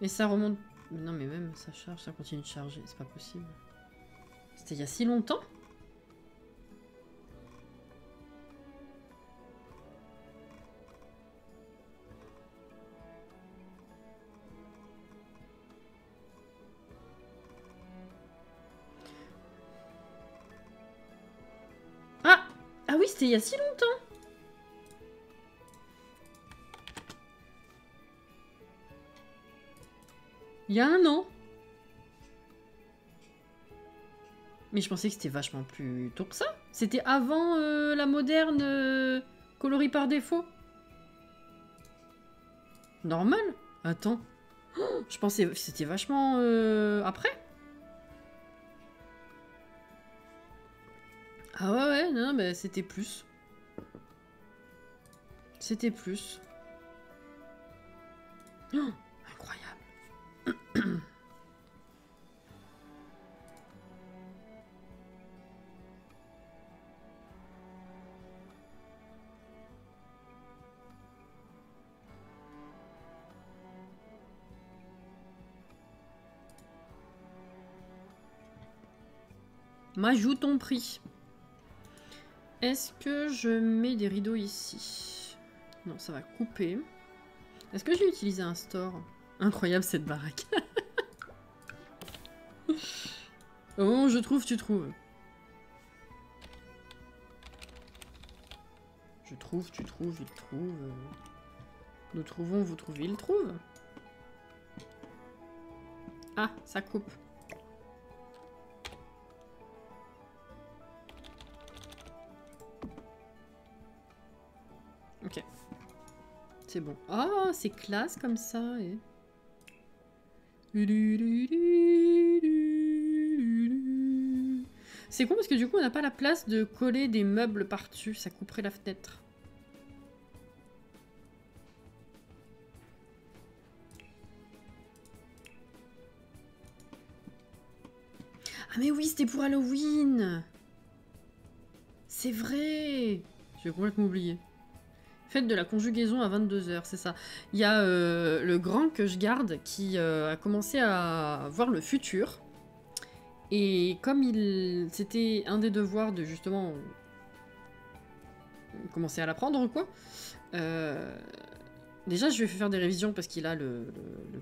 Et ça remonte... Non, mais même, ça charge, ça continue de charger, c'est pas possible. C'était il y a si longtemps? Ah oui, c'était il y a si longtemps. Il y a un an. Mais je pensais que c'était vachement plus tôt que ça. C'était avant la moderne coloris par défaut. Normal. Attends. Oh, je pensais que c'était vachement après. Ah ouais, ouais, non, mais c'était plus. C'était plus. Oh, incroyable. M'ajoute ton prix. Est-ce que je mets des rideaux ici? Non, ça va couper. Est-ce que j'ai utilisé un store? Incroyable cette baraque. Oh, je trouve, tu trouves. Je trouve, tu trouves, il trouve. Nous trouvons, vous trouvez, il trouve. Ah, ça coupe. Ok. C'est bon. Oh, c'est classe comme ça. Et... C'est con parce que du coup, on n'a pas la place de coller des meubles par-dessus. Ça couperait la fenêtre. Ah mais oui, c'était pour Halloween. C'est vrai. J'ai complètement oublié. Fête de la conjugaison à 22 h, c'est ça. Il y a le grand que je garde qui a commencé à voir le futur. Et comme c'était un des devoirs de justement commencer à l'apprendre, quoi. Déjà, je lui ai fait faire des révisions parce qu'il a le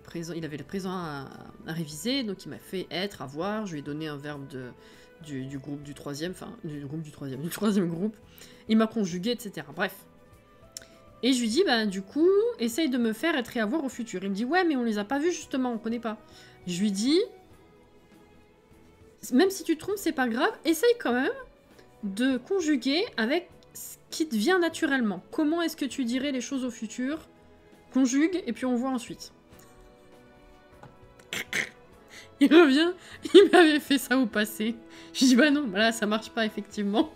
présent, il avait le présent à réviser, donc il m'a fait être, avoir. Je lui ai donné un verbe du groupe du troisième, enfin du troisième groupe. Il m'a conjugué, etc. Bref. Et je lui dis, bah du coup, essaye de me faire être et avoir au futur. Il me dit, ouais, mais on les a pas vus justement, on connaît pas. Je lui dis, même si tu te trompes, c'est pas grave, essaye quand même de conjuguer avec ce qui te vient naturellement. Comment est-ce que tu dirais les choses au futur? Conjugue, et puis on voit ensuite. Il revient, il m'avait fait ça au passé. Je dis, bah non, bah là, ça marche pas, effectivement.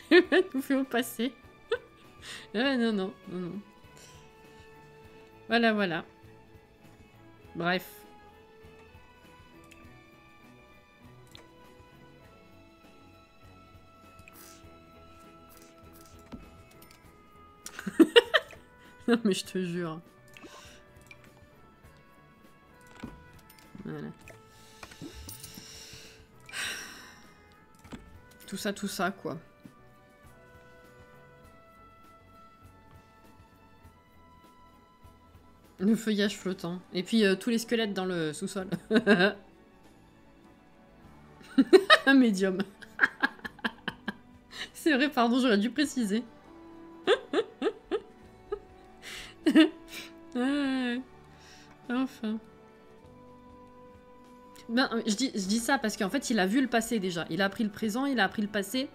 Il m'a tout fait au passé. Ah non, non, non, non. Voilà, voilà. Bref. Non, mais je te jure. Voilà. Tout ça, quoi. Le feuillage flottant. Et puis tous les squelettes dans le sous-sol. Un médium. C'est vrai, pardon, j'aurais dû préciser. Enfin. Ben, je dis ça parce qu'en fait, il a vu le passé déjà. Il a appris le présent, il a appris le passé.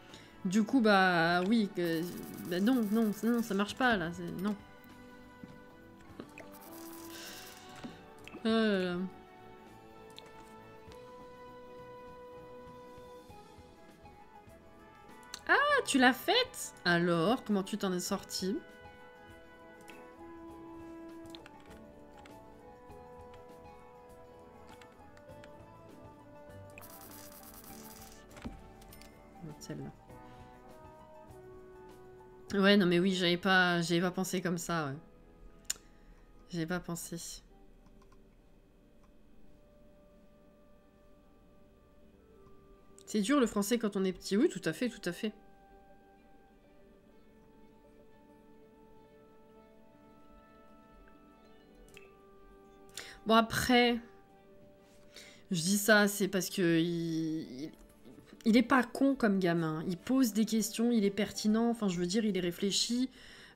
Du coup, bah oui, bah, non, non, non, ça marche pas là. Non. Oh là là. Ah, tu l'as faite? Alors, comment tu t'en es sorti? Celle-là. Ouais, non mais oui, j'avais pas pensé comme ça, ouais. J'avais pas pensé. C'est dur le français quand on est petit. Oui, tout à fait, tout à fait. Bon, après, je dis ça, c'est parce que il il est pas con comme gamin. Il pose des questions, il est pertinent. Enfin, je veux dire, il est réfléchi.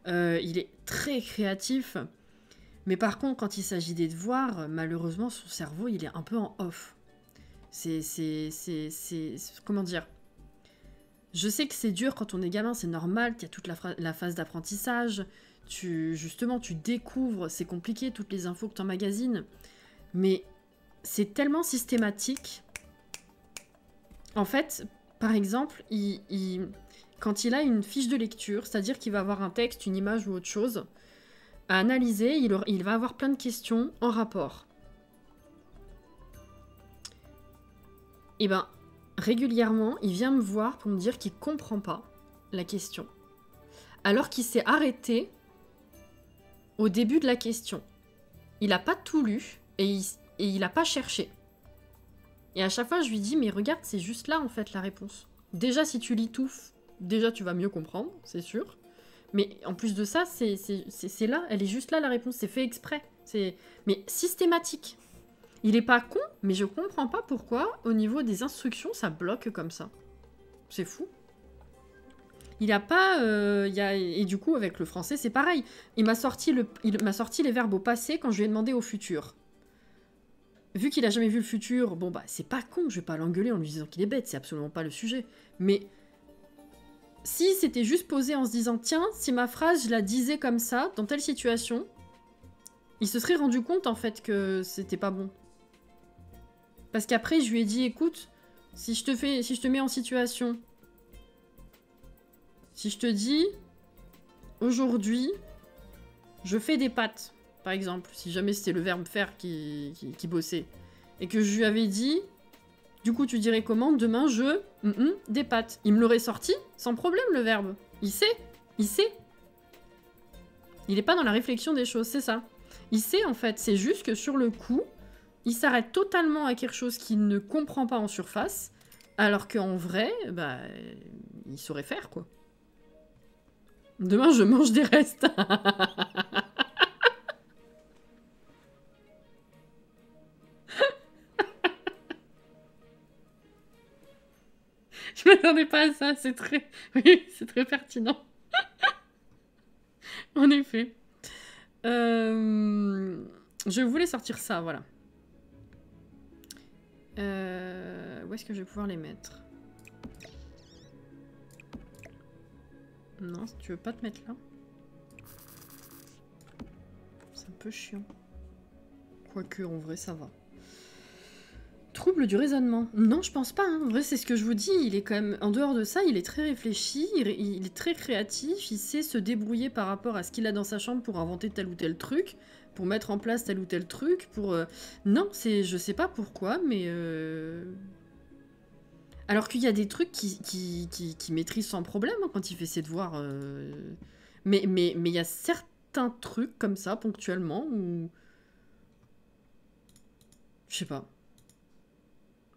Il est très créatif. Mais par contre, quand il s'agit des devoirs, malheureusement, son cerveau, il est un peu en off. Comment dire? Je sais que c'est dur quand on est gamin, c'est normal, qu'il y a toute la phase d'apprentissage. Justement, tu découvres, c'est compliqué, toutes les infos que tu emmagasines. Mais c'est tellement systématique. En fait, par exemple, quand il a une fiche de lecture, c'est-à-dire qu'il va avoir un texte, une image ou autre chose, à analyser, il va avoir plein de questions en rapport. Et ben, régulièrement, il vient me voir pour me dire qu'il comprend pas la question. Alors qu'il s'est arrêté au début de la question. Il n'a pas tout lu et il n'a pas cherché. Et à chaque fois, je lui dis, mais regarde, c'est juste là, en fait, la réponse. Déjà, si tu lis tout, déjà, tu vas mieux comprendre, c'est sûr. Mais en plus de ça, c'est là, elle est juste là, la réponse. C'est fait exprès. Mais systématique. Il est pas con, mais je comprends pas pourquoi, au niveau des instructions, ça bloque comme ça. C'est fou. Il a pas... Et du coup, avec le français, c'est pareil. Il m'a sorti les verbes au passé quand je lui ai demandé au futur. Vu qu'il a jamais vu le futur, bon bah, c'est pas con, je vais pas l'engueuler en lui disant qu'il est bête, c'est absolument pas le sujet. Mais... si c'était juste posé en se disant, tiens, si ma phrase, je la disais comme ça, dans telle situation, il se serait rendu compte, en fait, que c'était pas bon. Parce qu'après, je lui ai dit, écoute, si je te mets en situation, si je te dis, aujourd'hui, je fais des pâtes, par exemple, si jamais c'était le verbe faire qui bossait, et que je lui avais dit, du coup, tu dirais comment, demain, des pâtes. Il me l'aurait sorti, sans problème, le verbe. Il sait. Il est pas dans la réflexion des choses, c'est ça. Il sait, en fait, c'est juste que sur le coup, il s'arrête totalement à quelque chose qu'il ne comprend pas en surface, alors qu'en vrai, bah, il saurait faire, quoi. Demain, je mange des restes. Je m'attendais pas à ça, c'est très... Oui, c'est très pertinent. En effet. Je voulais sortir ça, voilà. Où est-ce que je vais pouvoir les mettre? Non, si tu veux pas te mettre là. C'est un peu chiant. Quoique, en vrai, ça va. Trouble du raisonnement. Non, je pense pas. Hein. En vrai, c'est ce que je vous dis. Il est quand même... En dehors de ça, il est très réfléchi, il est très créatif, il sait se débrouiller par rapport à ce qu'il a dans sa chambre pour inventer tel ou tel truc, pour mettre en place tel ou tel truc, pour... Non, c'est... Je sais pas pourquoi, mais... Alors qu'il y a des trucs qui maîtrise sans problème hein, quand il fait ses devoirs. Mais il y a certains trucs comme ça, ponctuellement, où... Je sais pas.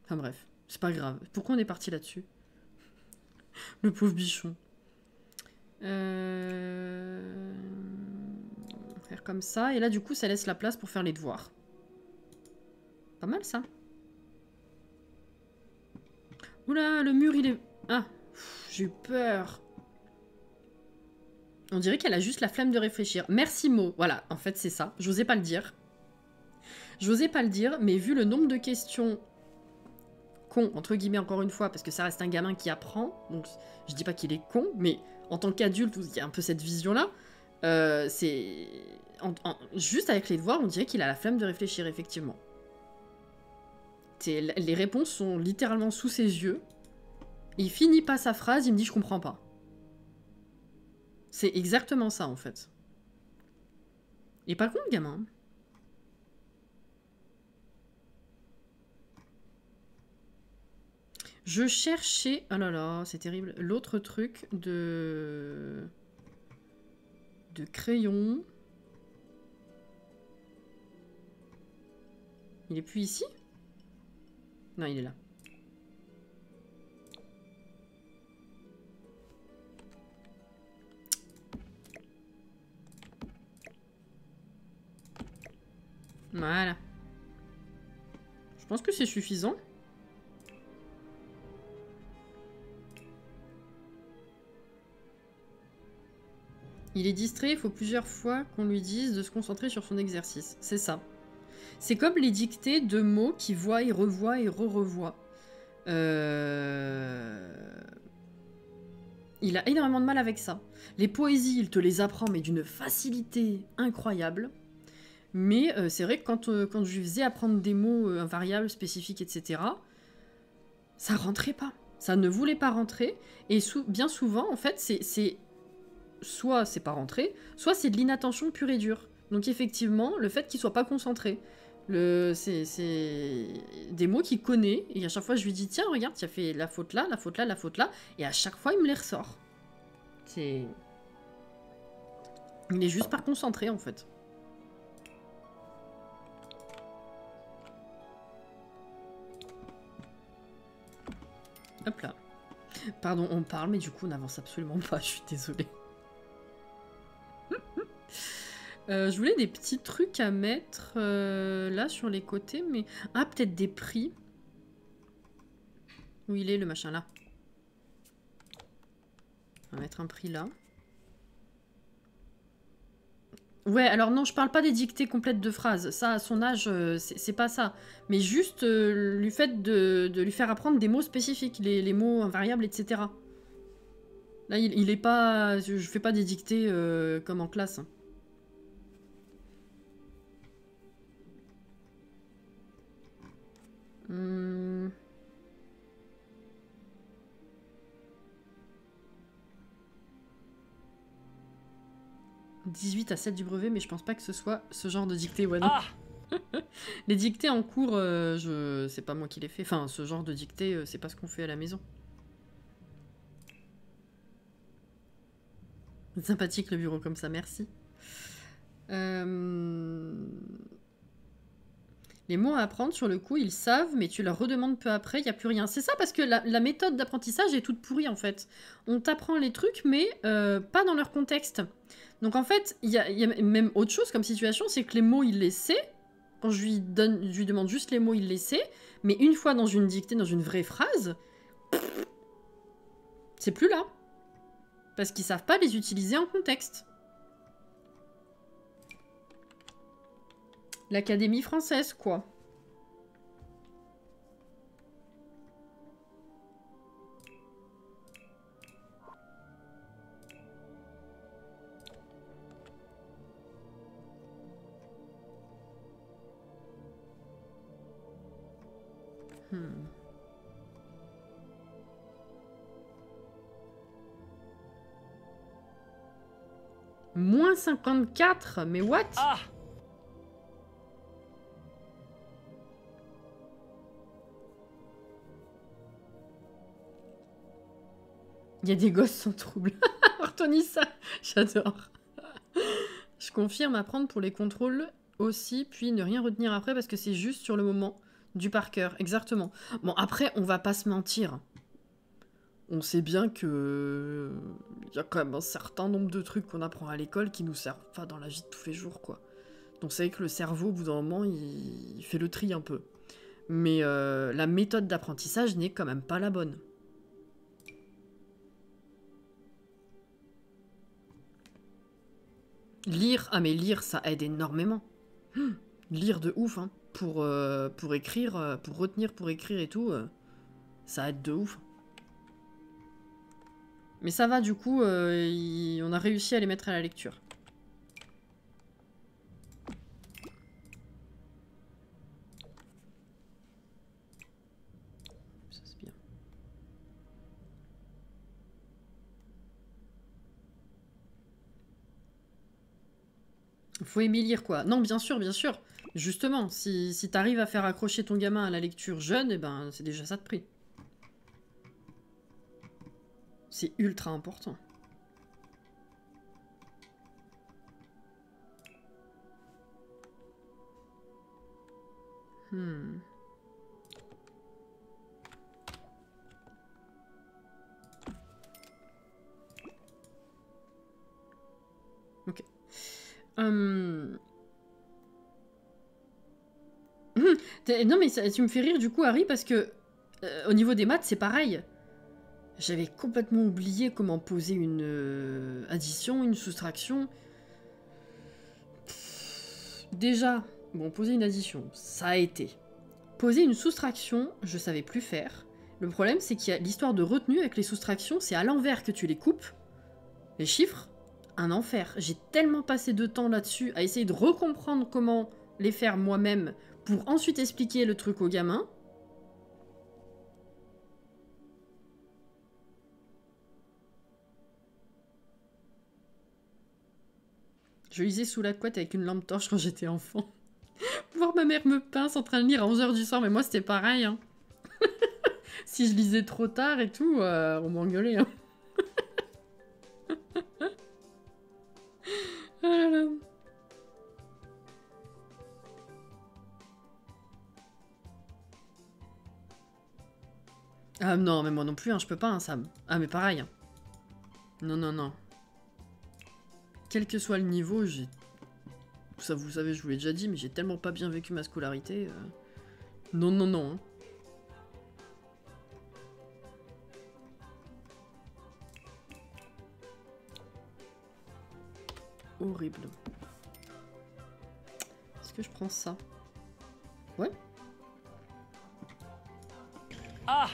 Enfin bref, c'est pas grave. Pourquoi on est parti là-dessus? Le pauvre bichon. Faire comme ça. Et là, du coup, ça laisse la place pour faire les devoirs. Pas mal, ça. Oula, le mur, il est... Ah, j'ai eu peur. On dirait qu'elle a juste la flemme de réfléchir. Merci, Mo. Voilà, en fait, c'est ça. J'osais pas le dire. J'osais pas le dire, mais vu le nombre de questions... con, entre guillemets, encore une fois, parce que ça reste un gamin qui apprend, donc je dis pas qu'il est con, mais en tant qu'adulte, il y a un peu cette vision-là, c'est... juste avec les devoirs, on dirait qu'il a la flemme de réfléchir, effectivement. Les réponses sont littéralement sous ses yeux, il finit pas sa phrase, il me dit « je comprends pas ». C'est exactement ça, en fait. Il est pas con, le gamin. Je cherchais... Oh là là, c'est terrible. L'autre truc de crayon. Il est plus ici? Non, il est là. Voilà. Je pense que c'est suffisant. Il est distrait, il faut plusieurs fois qu'on lui dise de se concentrer sur son exercice. C'est ça. C'est comme les dictées de mots qui voient et revoient et re-revoient. Il a énormément de mal avec ça. Les poésies, il te les apprend, mais d'une facilité incroyable. Mais c'est vrai que quand je lui faisais apprendre des mots invariables, spécifiques, etc., ça rentrait pas. Ça ne voulait pas rentrer. Et bien souvent, en fait, c'est soit c'est pas rentré, soit c'est de l'inattention pure et dure. Donc effectivement, le fait qu'il soit pas concentré, c'est des mots qu'il connaît, et à chaque fois je lui dis tiens regarde, tu as fait la faute là, la faute là, la faute là, et à chaque fois il me les ressort. Il est juste pas concentré en fait. Hop là. Pardon, on parle, mais du coup on n'avance absolument pas, je suis désolée. Je voulais des petits trucs à mettre là sur les côtés, mais... Ah, peut-être des prix. Où il est le machin là? On va mettre un prix là. Ouais, alors non, je parle pas des dictées complètes de phrases. Ça, à son âge, c'est pas ça. Mais juste le fait de lui faire apprendre des mots spécifiques, les mots invariables, etc. Là, il est pas... Je fais pas des dictées comme en classe. 18 à 7 du brevet, mais je pense pas que ce soit ce genre de dictée. Ouais, non. Ah les dictées en cours, c'est pas moi qui les fais. Enfin, ce genre de dictée, c'est pas ce qu'on fait à la maison. Sympathique le bureau comme ça, merci. Les mots à apprendre, sur le coup, ils savent, mais tu leur redemandes peu après, il n'y a plus rien. C'est ça, parce que la méthode d'apprentissage est toute pourrie, en fait. On t'apprend les trucs, mais pas dans leur contexte. Donc, en fait, il y a même autre chose comme situation, c'est que les mots, il les sait. Quand je lui demande juste les mots, il les sait. Mais une fois dans une dictée, dans une vraie phrase, c'est plus là. Parce qu'ils savent pas les utiliser en contexte. L'Académie française, quoi. Moins 54, mais what? Ah! Il y a des gosses sans trouble. Orthonissa, j'adore. Je confirme apprendre pour les contrôles aussi, puis ne rien retenir après parce que c'est juste sur le moment du par cœur. Exactement. Bon, après, on va pas se mentir. On sait bien que il y a quand même un certain nombre de trucs qu'on apprend à l'école qui nous servent pas dans la vie de tous les jours, quoi. Donc c'est vrai que le cerveau, au bout d'un moment, il fait le tri un peu. Mais la méthode d'apprentissage n'est quand même pas la bonne. Lire, ah mais lire, ça aide énormément. Lire de ouf, hein. Pour écrire, pour retenir, pour écrire et tout, ça aide de ouf. Mais ça va, du coup, on a réussi à les mettre à la lecture. Ça, c'est bien. Faut aimer lire, quoi. Non, bien sûr, bien sûr. Justement, si t'arrives à faire accrocher ton gamin à la lecture jeune, eh ben, c'est déjà ça de prix. C'est ultra important. Ok. Non mais tu me fais rire du coup, Harry, parce que au niveau des maths, c'est pareil. J'avais complètement oublié comment poser une addition, une soustraction. Déjà, bon, poser une addition, ça a été. Poser une soustraction, je savais plus faire. Le problème, c'est qu'il y a l'histoire de retenue avec les soustractions, c'est à l'envers que tu les coupes. Les chiffres, un enfer. J'ai tellement passé de temps là-dessus à essayer de recomprendre comment les faire moi-même pour ensuite expliquer le truc aux gamins. Je lisais sous la couette avec une lampe torche quand j'étais enfant. Voir ma mère me pince en train de lire à 11h du soir, mais moi c'était pareil. Hein. Si je lisais trop tard et tout, on m'engueulait. Hein. Oh là là. Ah non, mais moi non plus, hein, je peux pas, hein, ça... Ah mais pareil. Hein. Non, non, non. Quel que soit le niveau, j'ai... Ça, vous savez, je vous l'ai déjà dit, mais j'ai tellement pas bien vécu ma scolarité. Non, non, non. Hein. Horrible. Est-ce que je prends ça? Ouais. Ah!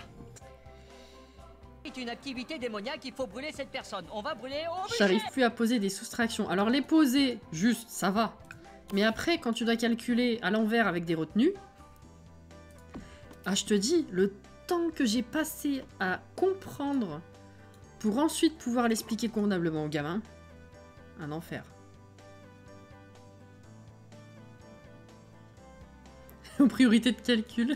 C'est une activité démoniaque, il faut brûler cette personne. On va brûler au bûcher. J'arrive plus à poser des soustractions. Alors les poser, juste, ça va. Mais après, quand tu dois calculer à l'envers avec des retenues... Ah, je te dis, le temps que j'ai passé à comprendre pour ensuite pouvoir l'expliquer convenablement aux gamins, un enfer. Aux priorités de calcul.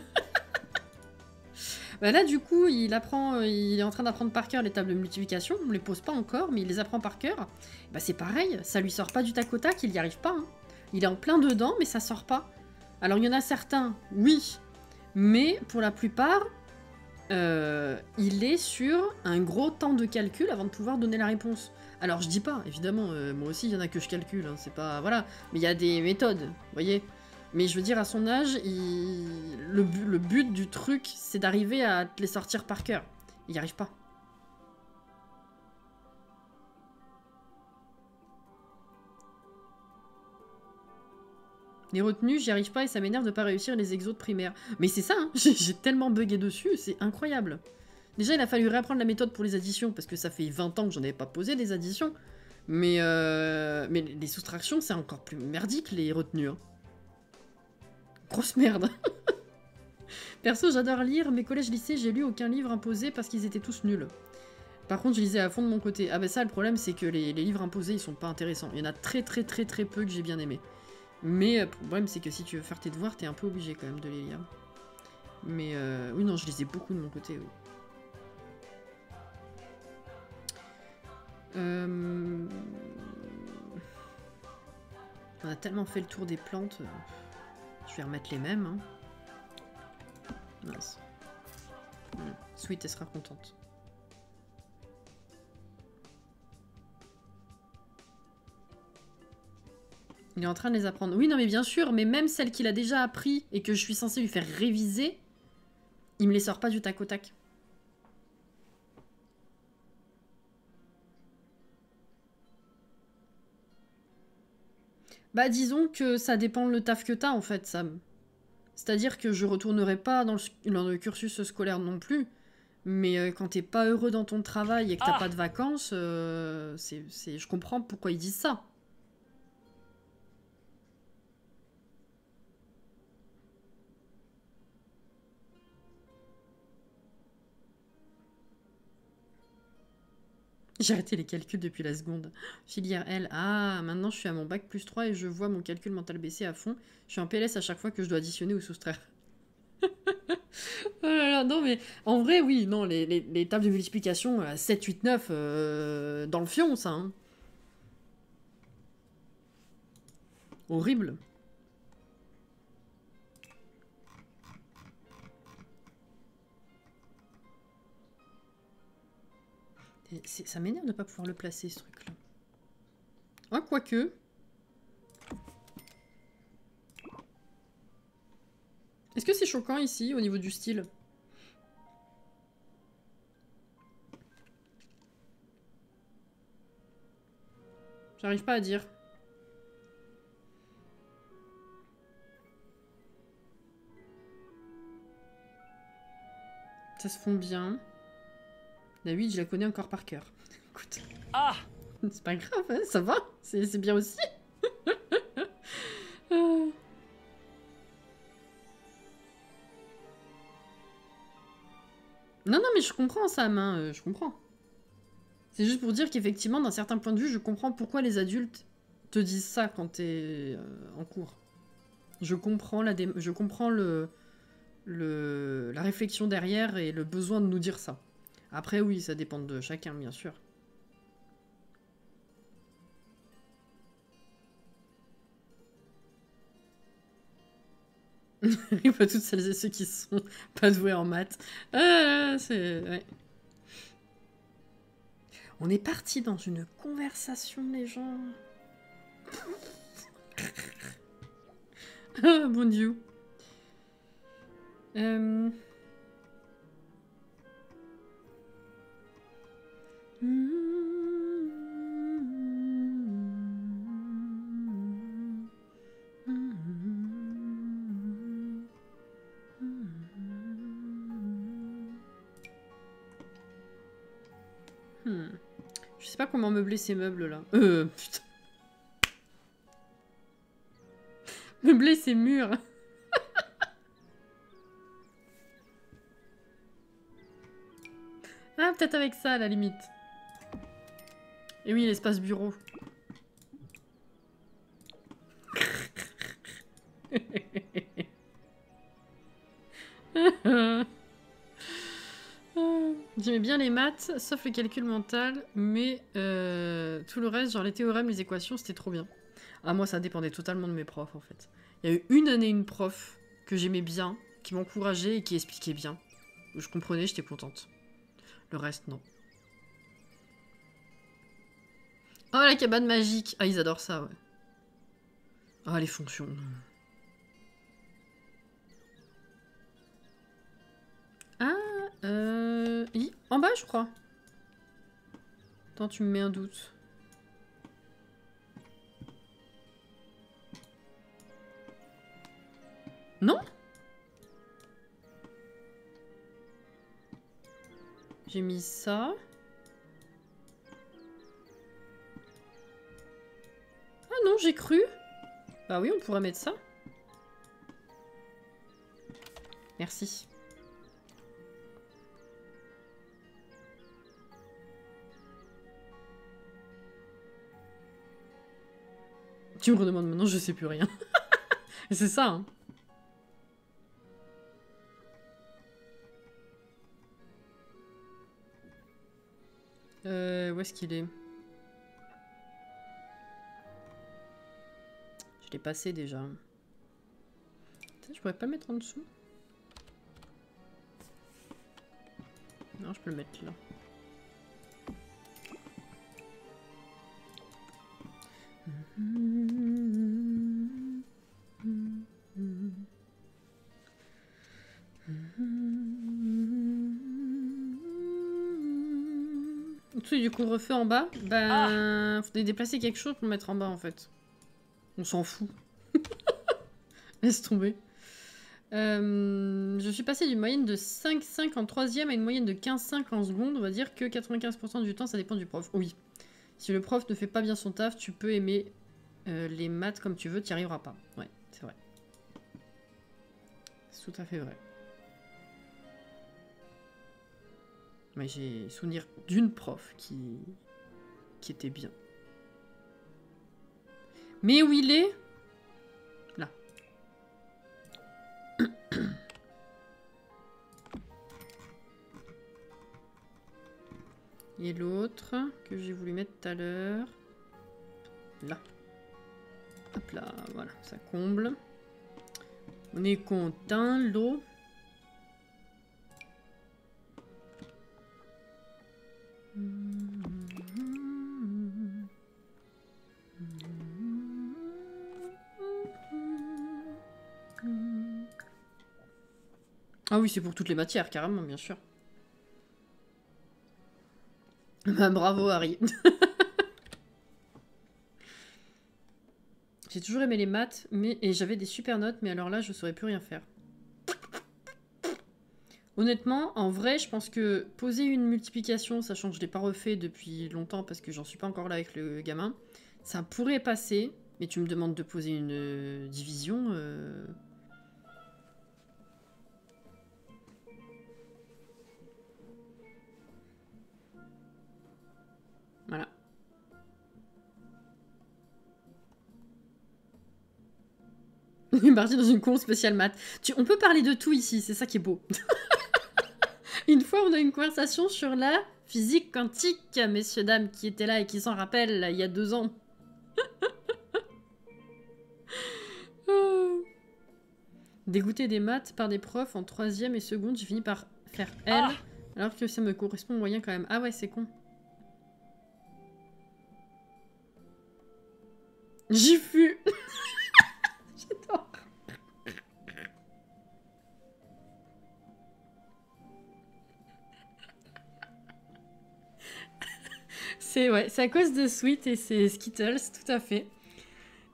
Bah là, du coup, il est en train d'apprendre par cœur les tables de multiplication. On ne les pose pas encore, mais il les apprend par cœur. Bah c'est pareil, ça lui sort pas du tac au tac, il n'y arrive pas. Hein. Il est en plein dedans, mais ça sort pas. Alors, il y en a certains, oui, mais pour la plupart, il est sur un gros temps de calcul avant de pouvoir donner la réponse. Alors, je dis pas, évidemment, moi aussi, il y en a que je calcule, hein, c'est pas... Voilà, mais il y a des méthodes, vous voyez. Mais je veux dire, à son âge, le but du truc, c'est d'arriver à te les sortir par cœur. Il n'y arrive pas. Les retenues, j'y arrive pas et ça m'énerve de pas réussir les exos de primaire. Mais c'est ça, hein, j'ai tellement bugué dessus, c'est incroyable. Déjà, il a fallu réapprendre la méthode pour les additions, parce que ça fait 20 ans que j'en avais pas posé des additions. Mais les soustractions, c'est encore plus merdique, les retenues. Hein. Grosse merde. Perso, j'adore lire. Mes collèges-lycées, j'ai lu aucun livre imposé parce qu'ils étaient tous nuls. Par contre, je lisais à fond de mon côté. Ah bah ça, le problème, c'est que les livres imposés, ils sont pas intéressants. Il y en a très peu que j'ai bien aimé. Mais le problème, c'est que si tu veux faire tes devoirs, t'es un peu obligé quand même de les lire. Mais oui, non, je lisais beaucoup de mon côté, oui. On a tellement fait le tour des plantes. Je vais remettre les mêmes. Hein. Mince. Sweet, elle sera contente. Il est en train de les apprendre. Oui, non, mais bien sûr, mais même celles qu'il a déjà appris et que je suis censée lui faire réviser, il me les sort pas du tac au tac. Bah, disons que ça dépend le taf que t'as, en fait, Sam. C'est-à-dire que je retournerai pas dans le cursus scolaire non plus. Mais quand t'es pas heureux dans ton travail et que t'as pas de vacances, je comprends pourquoi ils disent ça. J'ai arrêté les calculs depuis la seconde. Filière L. Ah, maintenant je suis à mon bac plus 3 et je vois mon calcul mental baisser à fond. Je suis en PLS à chaque fois que je dois additionner ou soustraire. Oh là là, non mais en vrai oui, non, les tables de multiplication 7, 8, 9 dans le fion ça. Hein. Horrible. Ça m'énerve de pas pouvoir le placer ce truc là. Ah quoique. Est-ce que c'est choquant ici au niveau du style? J'arrive pas à dire. Ça se fond bien. La 8, je la connais encore par cœur. Écoute. Ah! C'est pas grave, hein, ça va. C'est bien aussi. Non, non, mais je comprends, Sam, hein, je comprends. C'est juste pour dire qu'effectivement, d'un certain point de vue, je comprends pourquoi les adultes te disent ça quand t'es en cours. Je comprends la réflexion derrière et le besoin de nous dire ça. Après, oui, ça dépend de chacun, bien sûr. Pas toutes celles et ceux qui sont pas doués en maths. Ouais. On est parti dans une conversation, les gens. Ah, bon Dieu. Je sais pas comment meubler ces meubles là. Putain. Meubler ces murs. Ah, peut-être avec ça à la limite. Et oui, l'espace bureau. J'aimais bien les maths, sauf le calcul mental, mais tout le reste, genre les théorèmes, les équations, c'était trop bien. Ah, moi, ça dépendait totalement de mes profs, en fait. Il y a eu une année, une prof que j'aimais bien, qui m'encourageait et qui expliquait bien. Je comprenais, j'étais contente. Le reste, non. Oh, la cabane magique! Ah, ils adorent ça, ouais. Ah, les fonctions. Ah, en bas, je crois. Attends, tu me mets un doute. Non? J'ai mis ça. Ah non, j'ai cru. Bah oui, on pourrait mettre ça. Merci. Tu me redemandes maintenant, je sais plus rien. C'est ça, hein. Où est-ce qu'il est? Je l'ai passé déjà. Je pourrais pas le mettre en dessous? Non, je peux le mettre là. Au-dessus du couvre-feu en bas, ben, faudrait déplacer quelque chose pour le mettre en bas en fait. On s'en fout. Laisse tomber. Je suis passée d'une moyenne de 5,5 en troisième à une moyenne de 15,5 en seconde. On va dire que 95% du temps, ça dépend du prof. Oui. Si le prof ne fait pas bien son taf, tu peux aimer les maths comme tu veux, tu n'y arriveras pas. Ouais, c'est vrai. C'est tout à fait vrai. Mais j'ai souvenir d'une prof qui était bien. Mais où il est? Là. Et l'autre que j'ai voulu mettre tout à l'heure. Là. Hop là, voilà, ça comble. On est content, l'eau. Ah oui, c'est pour toutes les matières, carrément, bien sûr. Bah, bravo, Harry. J'ai toujours aimé les maths, et j'avais des super notes, mais alors là, je saurais plus rien faire. Honnêtement, en vrai, je pense que poser une multiplication, sachant que je ne l'ai pas refait depuis longtemps parce que j'en suis pas encore là avec le gamin, ça pourrait passer, mais tu me demandes de poser une division. Voilà. On est parti dans une con spéciale maths. On peut parler de tout ici, c'est ça qui est beau. Une fois, on a une conversation sur la physique quantique, messieurs, dames, qui étaient là et qui s'en rappellent il y a 2 ans. Dégoûté des maths par des profs en 3e et seconde, j'ai fini par faire L, alors que ça me correspond moyen quand même. Ah ouais, c'est con. J'y fus. J'adore. C'est à cause de Sweet et ses Skittles, tout à fait.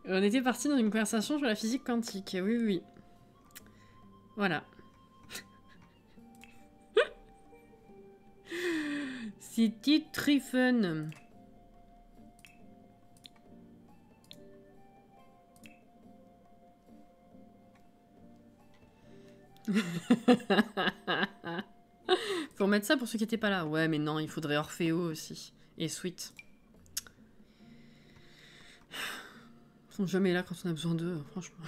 On était parti dans une conversation sur la physique quantique. Oui, oui, oui. Voilà. C'était très fun. Faut remettre ça pour ceux qui étaient pas là. Ouais, mais non, il faudrait Orfeo aussi. Et Sweet. Ils sont jamais là quand on a besoin d'eux, franchement.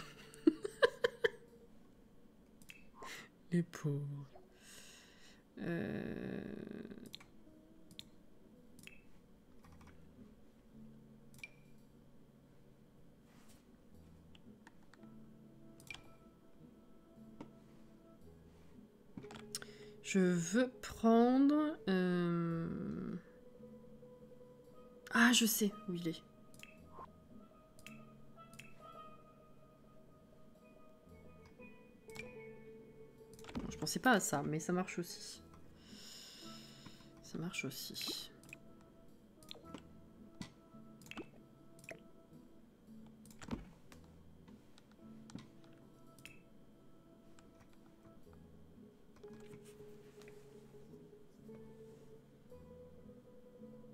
Les pauvres. Je veux prendre... Ah, je sais où il est. Bon, je pensais pas à ça, mais ça marche aussi. Ça marche aussi.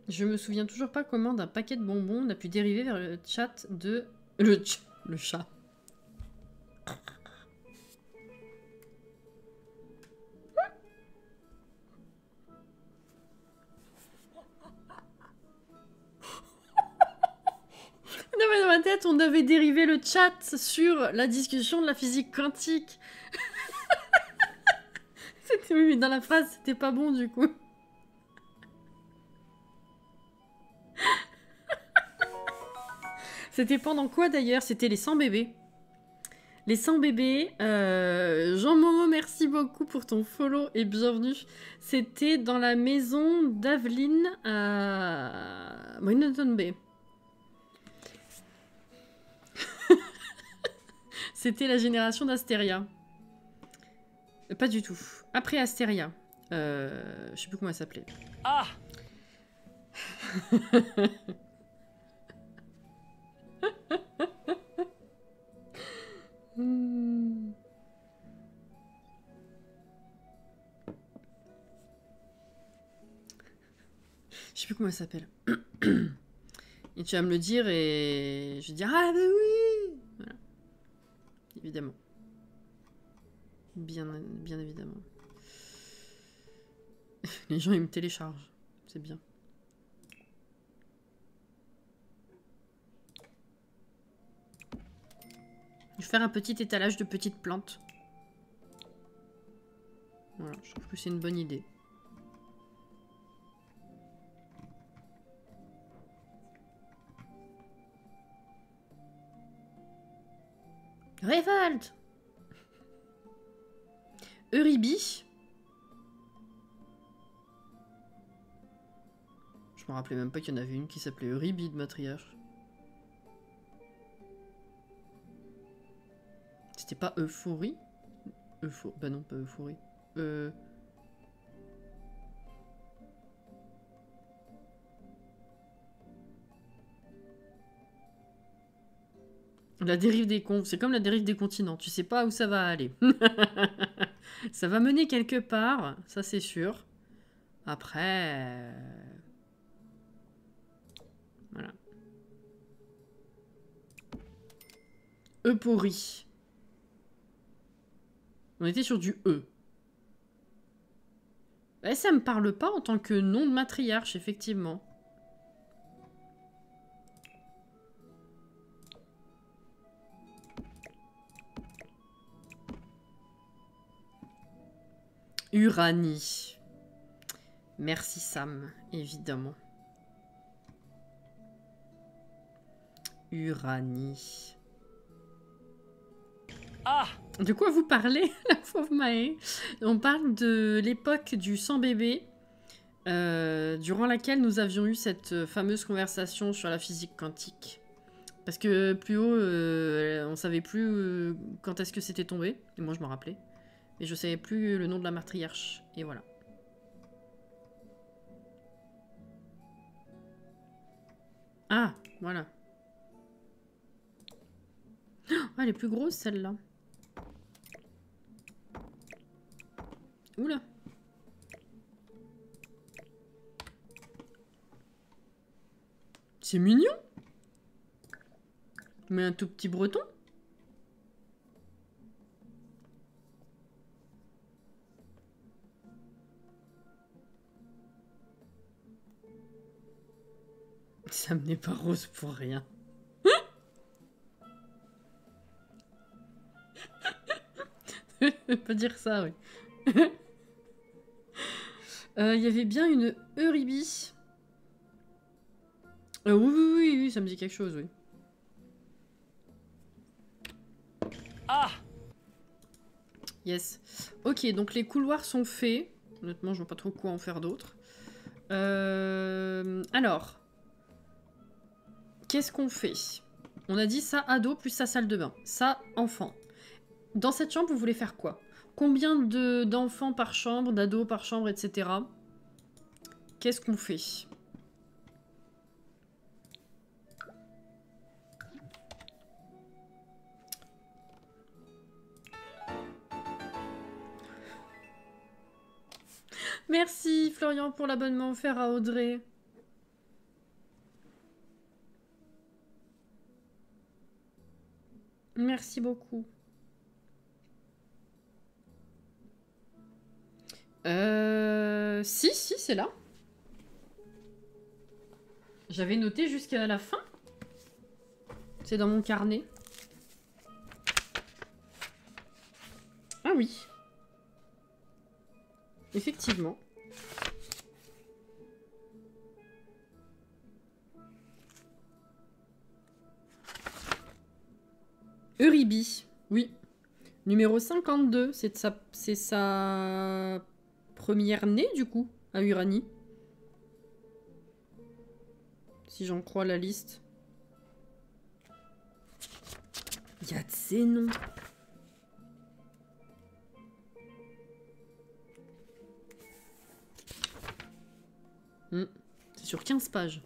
Je me souviens toujours pas comment d'un paquet de bonbons on a pu dériver vers le chat de... Le chat. Non mais dans ma tête, on avait dérivé le chat sur la discussion de la physique quantique. Oui, mais dans la phrase, c'était pas bon du coup. C'était pendant quoi d'ailleurs? C'était les 100 bébés. Les 100 bébés. Jean-Momo, merci beaucoup pour ton follow et bienvenue. C'était dans la maison d'Aveline à Monument Bay. C'était la génération d'Astéria. Pas du tout. Après Astéria. Je sais plus comment elle s'appelait. Ah! Je sais plus comment elle s'appelle. Et tu vas me le dire et je vais dire ah bah oui. Voilà. Évidemment. Bien évidemment. Les gens ils me téléchargent. C'est bien. Je vais faire un petit étalage de petites plantes. Voilà, je trouve que c'est une bonne idée. Révolte! Euribi. Je me rappelais même pas qu'il y en avait une qui s'appelait Euribi de matriarche. C'était pas Euphorie? Bah non, pas Euphorie. La dérive des cons, c'est comme la dérive des continents. Tu sais pas où ça va aller. Ça va mener quelque part, ça c'est sûr. Après... Voilà. Euphorie. On était sur du E. Eh, ça me parle pas en tant que nom de matriarche, effectivement. Uranie. Merci Sam, évidemment. Uranie. Ah! De quoi vous parlez, la pauvre Maë? On parle de l'époque du sang bébé, durant laquelle nous avions eu cette fameuse conversation sur la physique quantique. Parce que plus haut, on savait plus quand est-ce que c'était tombé. Et moi, je m'en rappelais. Mais je savais plus le nom de la matriarche. Et voilà. Ah, voilà. Oh, elle est plus grosse, celle-là. Oula. C'est mignon. Mais un tout petit breton. Ça me n'est pas rose pour rien. Je peux pas dire ça, oui. Il y avait bien une Euribi. Oui, ça me dit quelque chose, oui. Ah! Yes. Ok, donc les couloirs sont faits. Honnêtement, je vois pas trop quoi en faire d'autre. Alors. Qu'est-ce qu'on fait? On a dit ça ado plus sa salle de bain. Ça, enfant. Dans cette chambre, vous voulez faire quoi? Combien d'enfants par chambre, d'ados par chambre, etc. Qu'est-ce qu'on fait? Merci Florian pour l'abonnement offert à Audrey. Merci beaucoup. Si, c'est là. J'avais noté jusqu'à la fin. C'est dans mon carnet. Ah oui. Effectivement. Euribi, oui. Numéro 52, c'est sa première née, du coup, à Uranie. Si j'en crois la liste. Il y a de ces noms. C'est sur 15 pages.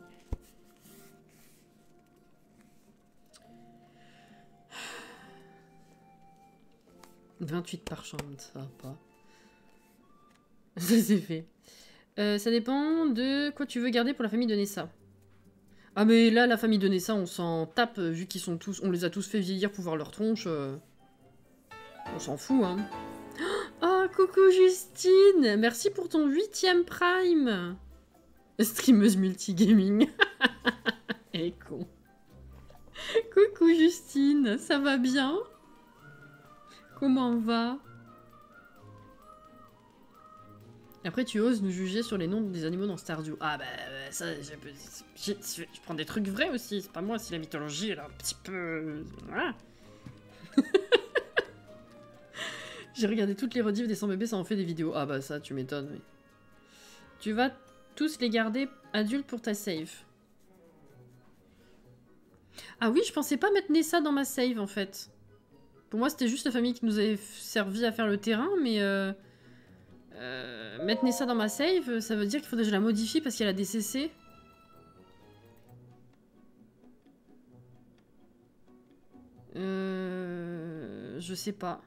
« 28 par chambre, ça va pas. » Ça c'est fait. Ça dépend de quoi tu veux garder pour la famille de Nessa. Ah mais là, la famille de Nessa, on s'en tape, vu qu'ils sont tous... On les a tous fait vieillir pour voir leur tronche. On s'en fout, hein. Oh, coucou Justine! Merci pour ton 8e Prime! Streameuse multigaming. Elle est con. Coucou Justine, ça va bien? Comment on va? Après, tu oses nous juger sur les noms des animaux dans Stardew. Ah bah ça, je prends des trucs vrais aussi. C'est pas moi si la mythologie elle est un petit peu... Voilà. J'ai regardé toutes les rediffs des 100 bébés, ça en fait des vidéos. Ah bah ça, tu m'étonnes, oui. Tu vas tous les garder adultes pour ta save. Ah oui, je pensais pas mettre Nessa dans ma save en fait. Pour moi, c'était juste la famille qui nous avait servi à faire le terrain, mais... mettre Nessa dans ma save, ça veut dire qu'il faudrait que je la modifie parce qu'elle a des CC. Je sais pas.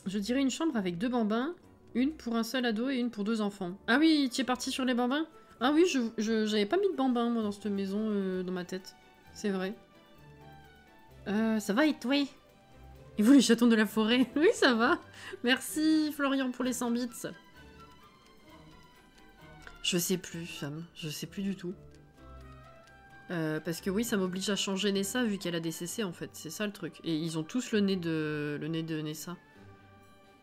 Je dirais une chambre avec 2 bambins. Une pour un seul ado et une pour 2 enfants. Ah oui, tu es parti sur les bambins? Ah oui, j'avais pas mis de bambins, moi, dans cette maison, dans ma tête. C'est vrai. Ça va et toi? Et vous, les chatons de la forêt? Oui, ça va. Merci, Florian, pour les 100 bits. Je sais plus, Sam. Je sais plus du tout. Parce que oui, ça m'oblige à changer Nessa, vu qu'elle a DCC, en fait. C'est ça, le truc. Et ils ont tous le nez de Nessa.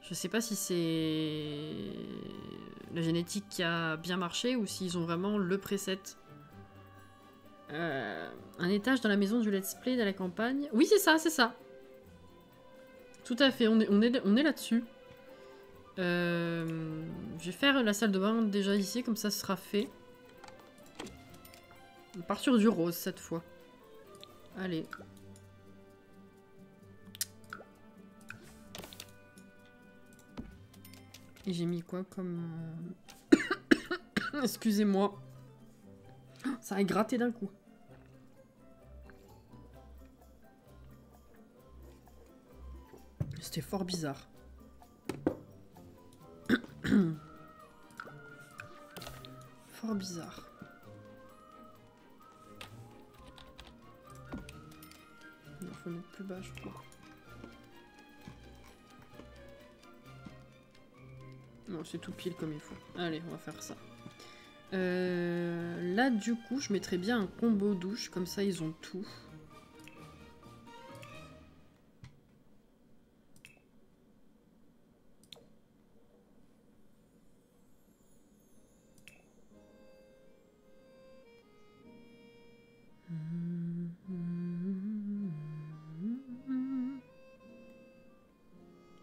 Je sais pas si c'est la génétique qui a bien marché ou s'ils ont vraiment le preset. Un étage dans la maison du let's play de la campagne. Oui, c'est ça, c'est ça. Tout à fait, on est là-dessus. Je vais faire la salle de bain déjà ici, comme ça ce sera fait. On part sur du rose cette fois. Allez. Et j'ai mis quoi comme... Excusez-moi. Ça a gratté d'un coup. C'était fort bizarre. Fort bizarre. Il faut mettre plus bas, je crois. Non, c'est tout pile comme il faut. Allez, on va faire ça. Là, du coup, je mettrais bien un combo douche. Comme ça, ils ont tout.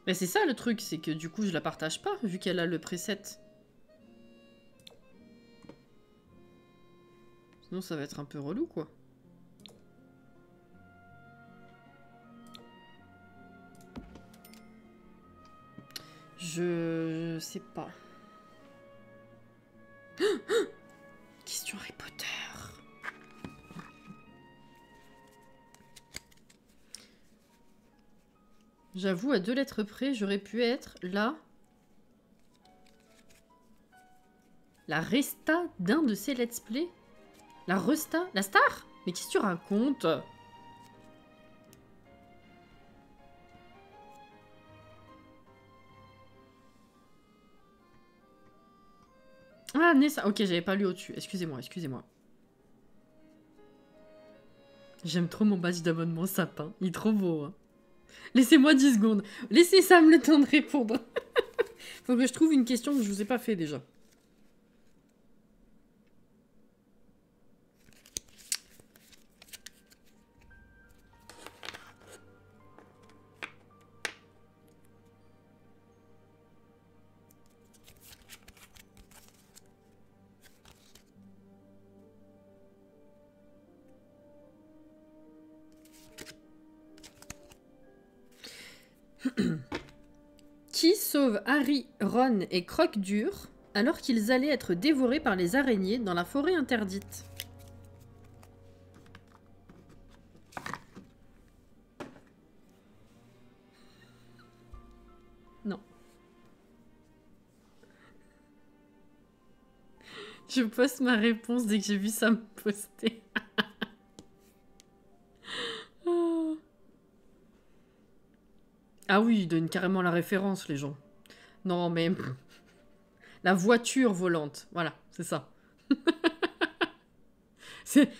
Mais c'est ça le truc, c'est que du coup je la partage pas, vu qu'elle a le preset. Sinon ça va être un peu relou quoi. Je sais pas. Question Harry Potter. J'avoue, à 2 lettres près, j'aurais pu être là. La resta d'un de ces let's play. La resta? La star? Mais qu'est-ce que tu racontes? Ah, Nessa. Ok, j'avais pas lu au-dessus. Excusez-moi, excusez-moi. J'aime trop mon badge d'abonnement sapin. Il est trop beau. Hein. Laissez-moi 10 secondes. Laissez Sam le temps de répondre. Faut que je trouve une question que je vous ai pas fait déjà. Qui sauve Harry, Ron et Croque-Dur alors qu'ils allaient être dévorés par les araignées dans la forêt interdite? Non. Je poste ma réponse dès que j'ai vu ça me poster. Oh. Ah oui, ils donnent carrément la référence, les gens. Non, mais... La voiture volante. Voilà, c'est ça.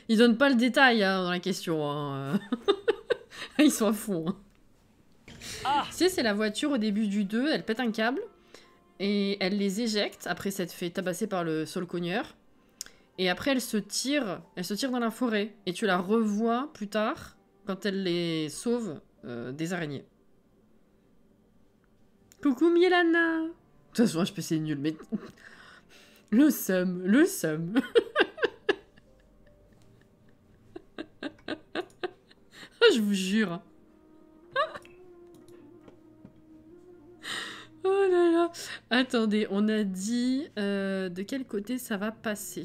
Ils donnent pas le détail hein, dans la question. Hein. Ils sont à fond. Hein. Ah. Tu sais, c'est la voiture au début du 2, elle pète un câble. Et elle les éjecte, après s'être fait tabasser par le solcogneur. Et après, elle se tire dans la forêt. Et tu la revois plus tard, quand elle les sauve des araignées. Coucou Mielana. De toute façon, HP c'est nul, mais... Le seum, le seum. Je vous jure. Oh là là. Attendez, on a dit de quel côté ça va passer.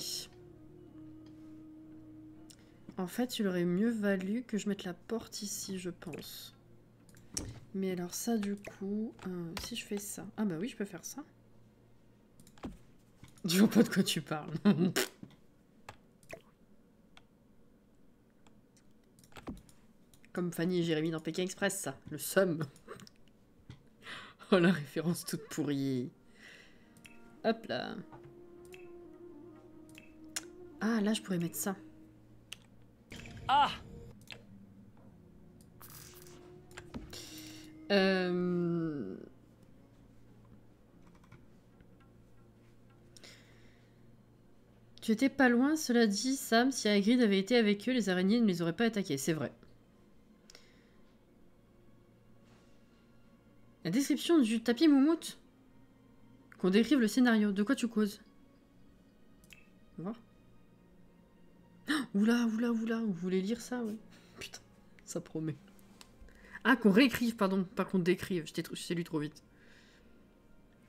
En fait, il aurait mieux valu que je mette la porte ici, je pense. Mais alors ça, du coup, si je fais ça... Ah bah oui, je peux faire ça. Je vois pas de quoi tu parles. Comme Fanny et Jérémy dans Pékin Express, ça. Le somme. Oh, la référence toute pourrie. Hop là. Ah, là, je pourrais mettre ça. Ah! Tu étais pas loin, cela dit, Sam. Si Hagrid avait été avec eux, les araignées ne les auraient pas attaqués. C'est vrai. La description du tapis moumoute. Qu'on décrive le scénario. De quoi tu causes? On va voir. Oula, oula, oula. Vous voulez lire ça, ouais. Putain, ça promet. Ah, qu'on réécrive, pardon. Pas qu'on décrive. Je t'ai lu trop vite.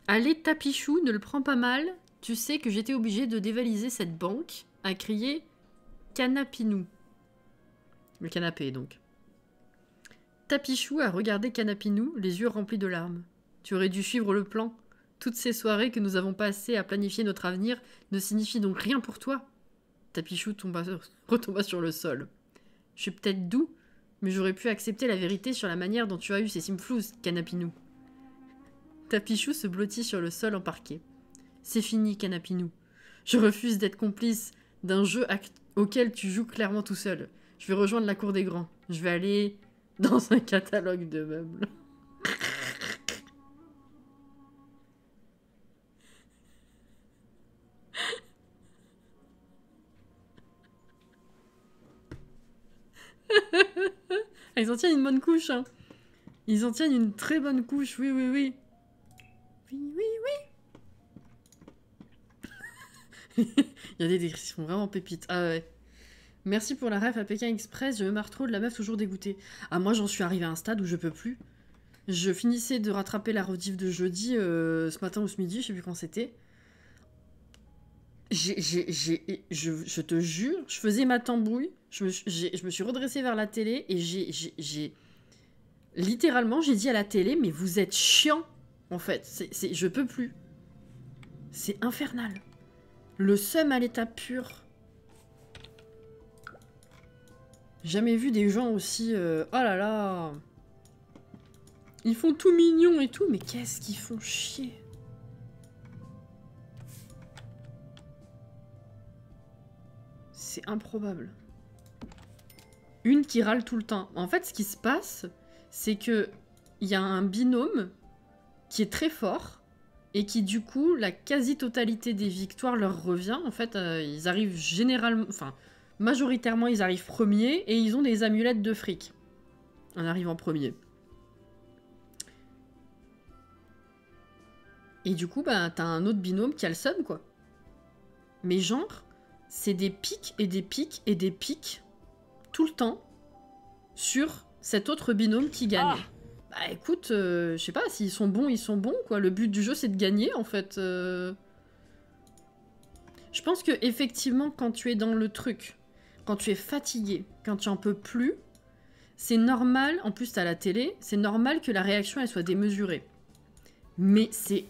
Allez, Tapichou, ne le prends pas mal. Tu sais que j'étais obligée de dévaliser cette banque, a crié Canapinou. Le canapé, donc. Tapichou a regardé Canapinou, les yeux remplis de larmes. Tu aurais dû suivre le plan. Toutes ces soirées que nous avons passées à planifier notre avenir ne signifient donc rien pour toi. Tapichou retomba sur le sol. Je suis peut-être doux, mais j'aurais pu accepter la vérité sur la manière dont tu as eu ces simflouz, Canapinou. Tapichou se blottit sur le sol en parquet. C'est fini, Canapinou. Je refuse d'être complice d'un jeu auquel tu joues clairement tout seul. Je vais rejoindre la cour des grands. Je vais aller dans un catalogue de meubles. Ah, ils en tiennent une bonne couche, hein. Ils en tiennent une très bonne couche, oui, oui, oui. Oui, oui, oui. Il y a des descriptions vraiment pépites. Ah ouais. Merci pour la ref à Pékin Express, je me marre trop de la meuf toujours dégoûtée. Ah, moi j'en suis arrivée à un stade où je peux plus. Je finissais de rattraper la rediff de jeudi, ce matin ou ce midi, je sais plus quand c'était. Je te jure, je faisais ma tambouille, je me suis redressée vers la télé et j'ai littéralement, j'ai dit à la télé, mais vous êtes chiant, en fait. Je peux plus. C'est infernal. Le seum à l'état pur. Jamais vu des gens aussi... Oh là là. Ils font tout mignon et tout, mais qu'est-ce qu'ils font chier. C'est improbable. Une qui râle tout le temps. En fait, ce qui se passe, c'est que il y a un binôme qui est très fort et qui, du coup, la quasi-totalité des victoires leur revient. En fait, ils arrivent généralement... Enfin, majoritairement, ils arrivent premiers et ils ont des amulettes de fric. On arrive en premier. Et du coup, bah, t'as un autre binôme qui a le seum, quoi. Mais genre, c'est des pics et des pics et des pics tout le temps sur cet autre binôme qui gagne. Ah, bah écoute, je sais pas, s'ils sont bons, quoi. Le but du jeu, c'est de gagner, en fait. Je pense que effectivement, quand tu es dans le truc, quand tu es fatigué, quand tu en peux plus, c'est normal, en plus t'as la télé, c'est normal que la réaction, elle soit démesurée. Mais c'est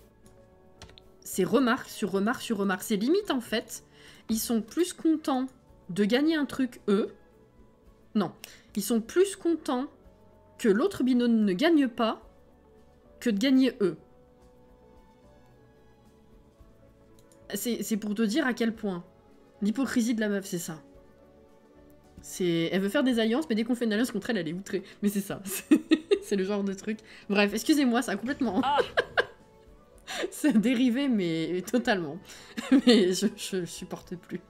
remarque sur remarque sur remarque. C'est limite, en fait, ils sont plus contents de gagner un truc, eux. Non, ils sont plus contents que l'autre binôme ne gagne pas que de gagner eux. C'est pour te dire à quel point. L'hypocrisie de la meuf, c'est ça. Elle veut faire des alliances, mais dès qu'on fait une alliance contre elle, elle est outrée. Mais c'est ça. C'est le genre de truc. Bref, excusez-moi, ça a complètement... C'est dérivé, mais totalement. Mais je supporte plus.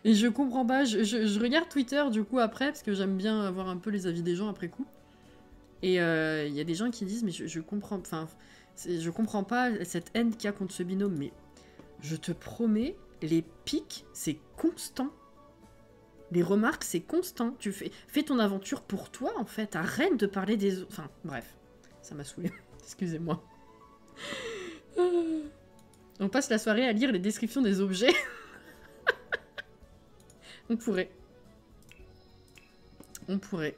Et je comprends pas, je regarde Twitter du coup après, parce que j'aime bien avoir un peu les avis des gens après coup. Et il y a des gens qui disent, mais je comprends, enfin, je comprends pas cette haine qu'il y a contre ce binôme, mais je te promets, les pics, c'est constant. Les remarques, c'est constant. Tu fais ton aventure pour toi, en fait. Arrête de parler des autres. Enfin, bref, ça m'a saoulé. Excusez-moi. On passe la soirée à lire les descriptions des objets. On pourrait. On pourrait.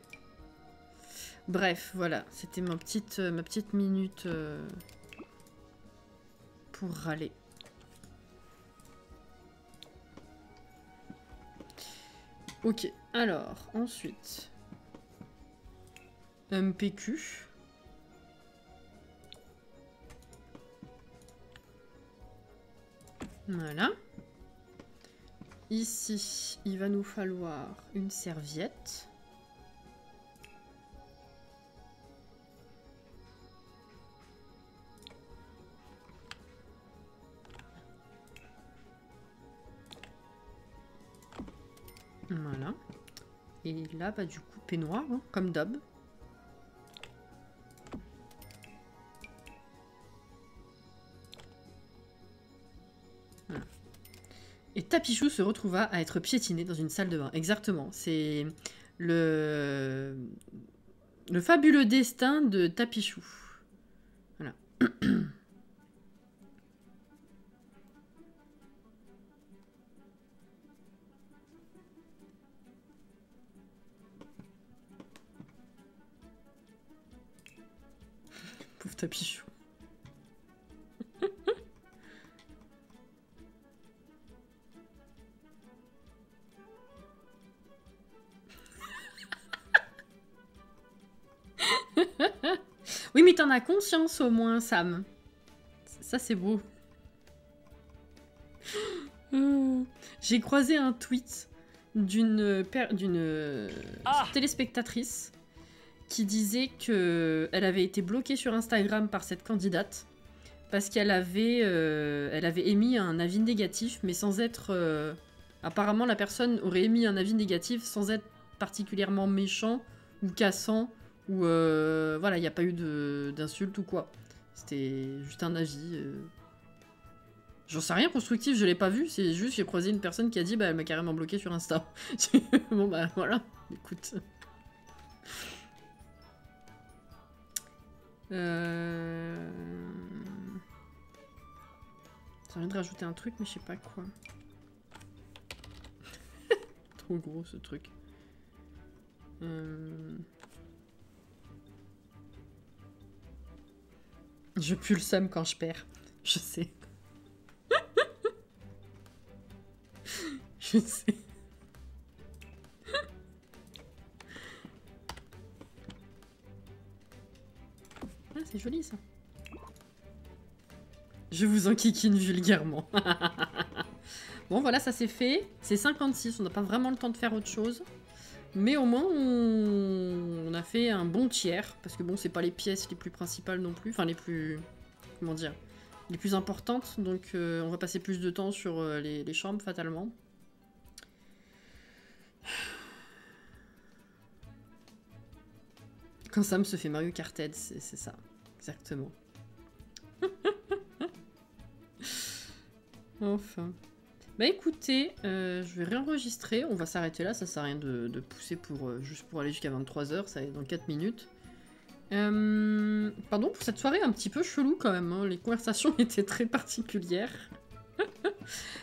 Bref, voilà. C'était ma petite minute pour râler. Ok, alors, ensuite... MPQ. Voilà. Ici, il va nous falloir une serviette. Voilà. Et là, bah du coup, peignoir, hein, comme d'hab. Voilà. Et Tapichou se retrouva à être piétiné dans une salle de bain. Exactement. C'est le fabuleux destin de Tapichou. Voilà. Pauvre Tapichou. Oui, mais t'en as conscience au moins, Sam. Ça, c'est beau. J'ai croisé un tweet d'une téléspectatrice qui disait que elle avait été bloquée sur Instagram par cette candidate parce qu'elle avait, elle avait émis un avis négatif, mais sans être... apparemment, la personne aurait émis un avis négatif sans être particulièrement méchant ou cassant, ou voilà, il n'y a pas eu d'insulte ou quoi. C'était juste un avis... J'en sais rien constructif, je l'ai pas vu, c'est juste j'ai croisé une personne qui a dit bah elle m'a carrément bloqué sur Insta. Bon bah voilà, écoute. Ça vient de rajouter un truc mais je sais pas quoi. Trop gros ce truc. Je pue le seum quand je perds, je sais. Je sais. Ah, c'est joli ça. Je vous enquiquine vulgairement. Bon, voilà, ça c'est fait. C'est 56, on n'a pas vraiment le temps de faire autre chose. Mais au moins, on a fait un bon tiers. Parce que bon, c'est pas les pièces les plus principales non plus. Enfin, les plus... Comment dire? Les plus importantes. Donc, on va passer plus de temps sur les chambres, fatalement. Quand Sam se fait Mario Karted, c'est ça. Exactement. Enfin. Bah écoutez, je vais réenregistrer. On va s'arrêter là. Ça sert à rien de pousser pour juste pour aller jusqu'à 23h. Ça va être dans 4 minutes. Pardon pour cette soirée un petit peu chelou quand même. Hein. Les conversations étaient très particulières.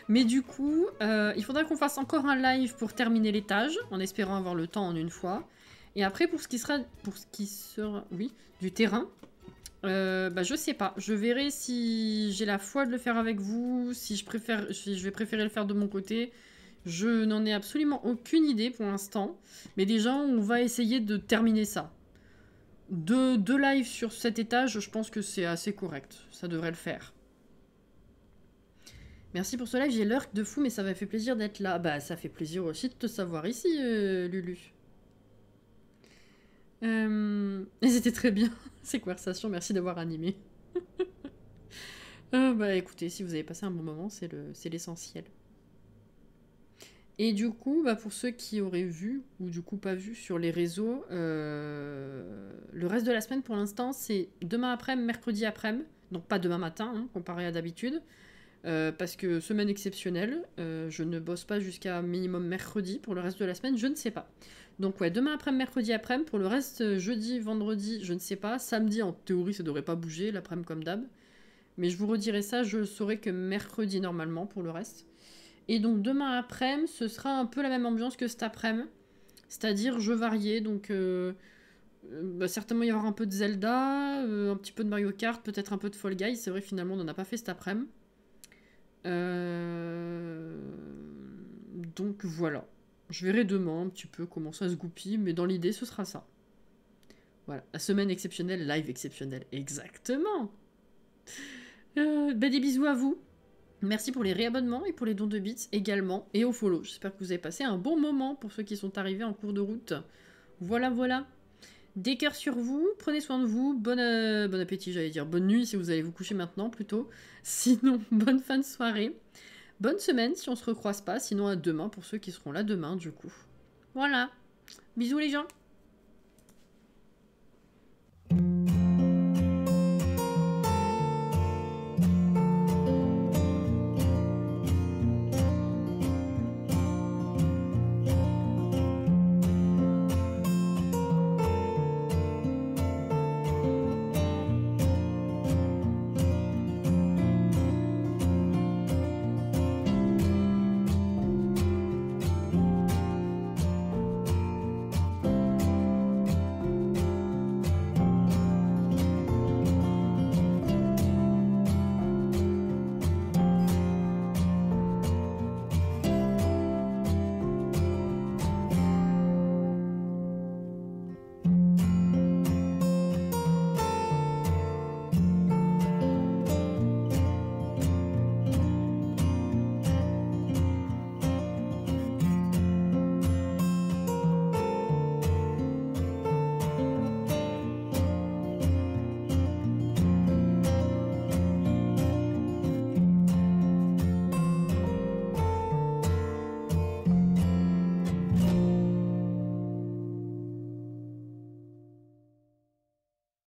Mais du coup, il faudra qu'on fasse encore un live pour terminer l'étage, en espérant avoir le temps en une fois. Et après, pour ce qui sera oui, du terrain, bah je sais pas. Je verrai si j'ai la foi de le faire avec vous, si je vais préférer le faire de mon côté. Je n'en ai absolument aucune idée pour l'instant. Mais déjà, on va essayer de terminer ça. Deux lives sur cet étage, je pense que c'est assez correct. Ça devrait le faire. Merci pour ce live, j'ai l'heure de fou, mais ça m'a fait plaisir d'être là. Bah, ça fait plaisir aussi de te savoir ici, Lulu. C'était très bien, ces conversations, merci d'avoir animé. Bah écoutez, si vous avez passé un bon moment, c'est l'essentiel. Et du coup, bah, pour ceux qui auraient vu, ou du coup pas vu sur les réseaux, le reste de la semaine pour l'instant, c'est demain après-midi, mercredi après-midi, donc pas demain matin, hein, comparé à d'habitude. Parce que semaine exceptionnelle, je ne bosse pas jusqu'à minimum mercredi. Pour le reste de la semaine, je ne sais pas. Donc ouais, demain après-midi, mercredi après-midi. Pour le reste, jeudi, vendredi, je ne sais pas. Samedi, en théorie, ça devrait pas bouger, l'après-midi comme d'hab. Mais je vous redirai ça, je saurai que mercredi normalement pour le reste. Et donc demain après-midi, ce sera un peu la même ambiance que cet après-midi. C'est-à-dire jeux variés, donc certainement il y aura un peu de Zelda, un petit peu de Mario Kart, peut-être un peu de Fall Guys. C'est vrai, finalement, on n'en a pas fait cet après-midi. Donc voilà. Je verrai demain un petit peu comment ça se goupille, mais dans l'idée, ce sera ça. Voilà, la semaine exceptionnelle, live exceptionnel, exactement. Des bisous à vous. Merci pour les réabonnements et pour les dons de bits également, et au follow. J'espère que vous avez passé un bon moment pour ceux qui sont arrivés en cours de route. Voilà, voilà. Des cœurs sur vous, prenez soin de vous, bon appétit, j'allais dire, bonne nuit si vous allez vous coucher maintenant plutôt. Sinon, bonne fin de soirée. Bonne semaine si on se recroise pas, sinon à demain pour ceux qui seront là demain du coup. Voilà. Bisous les gens.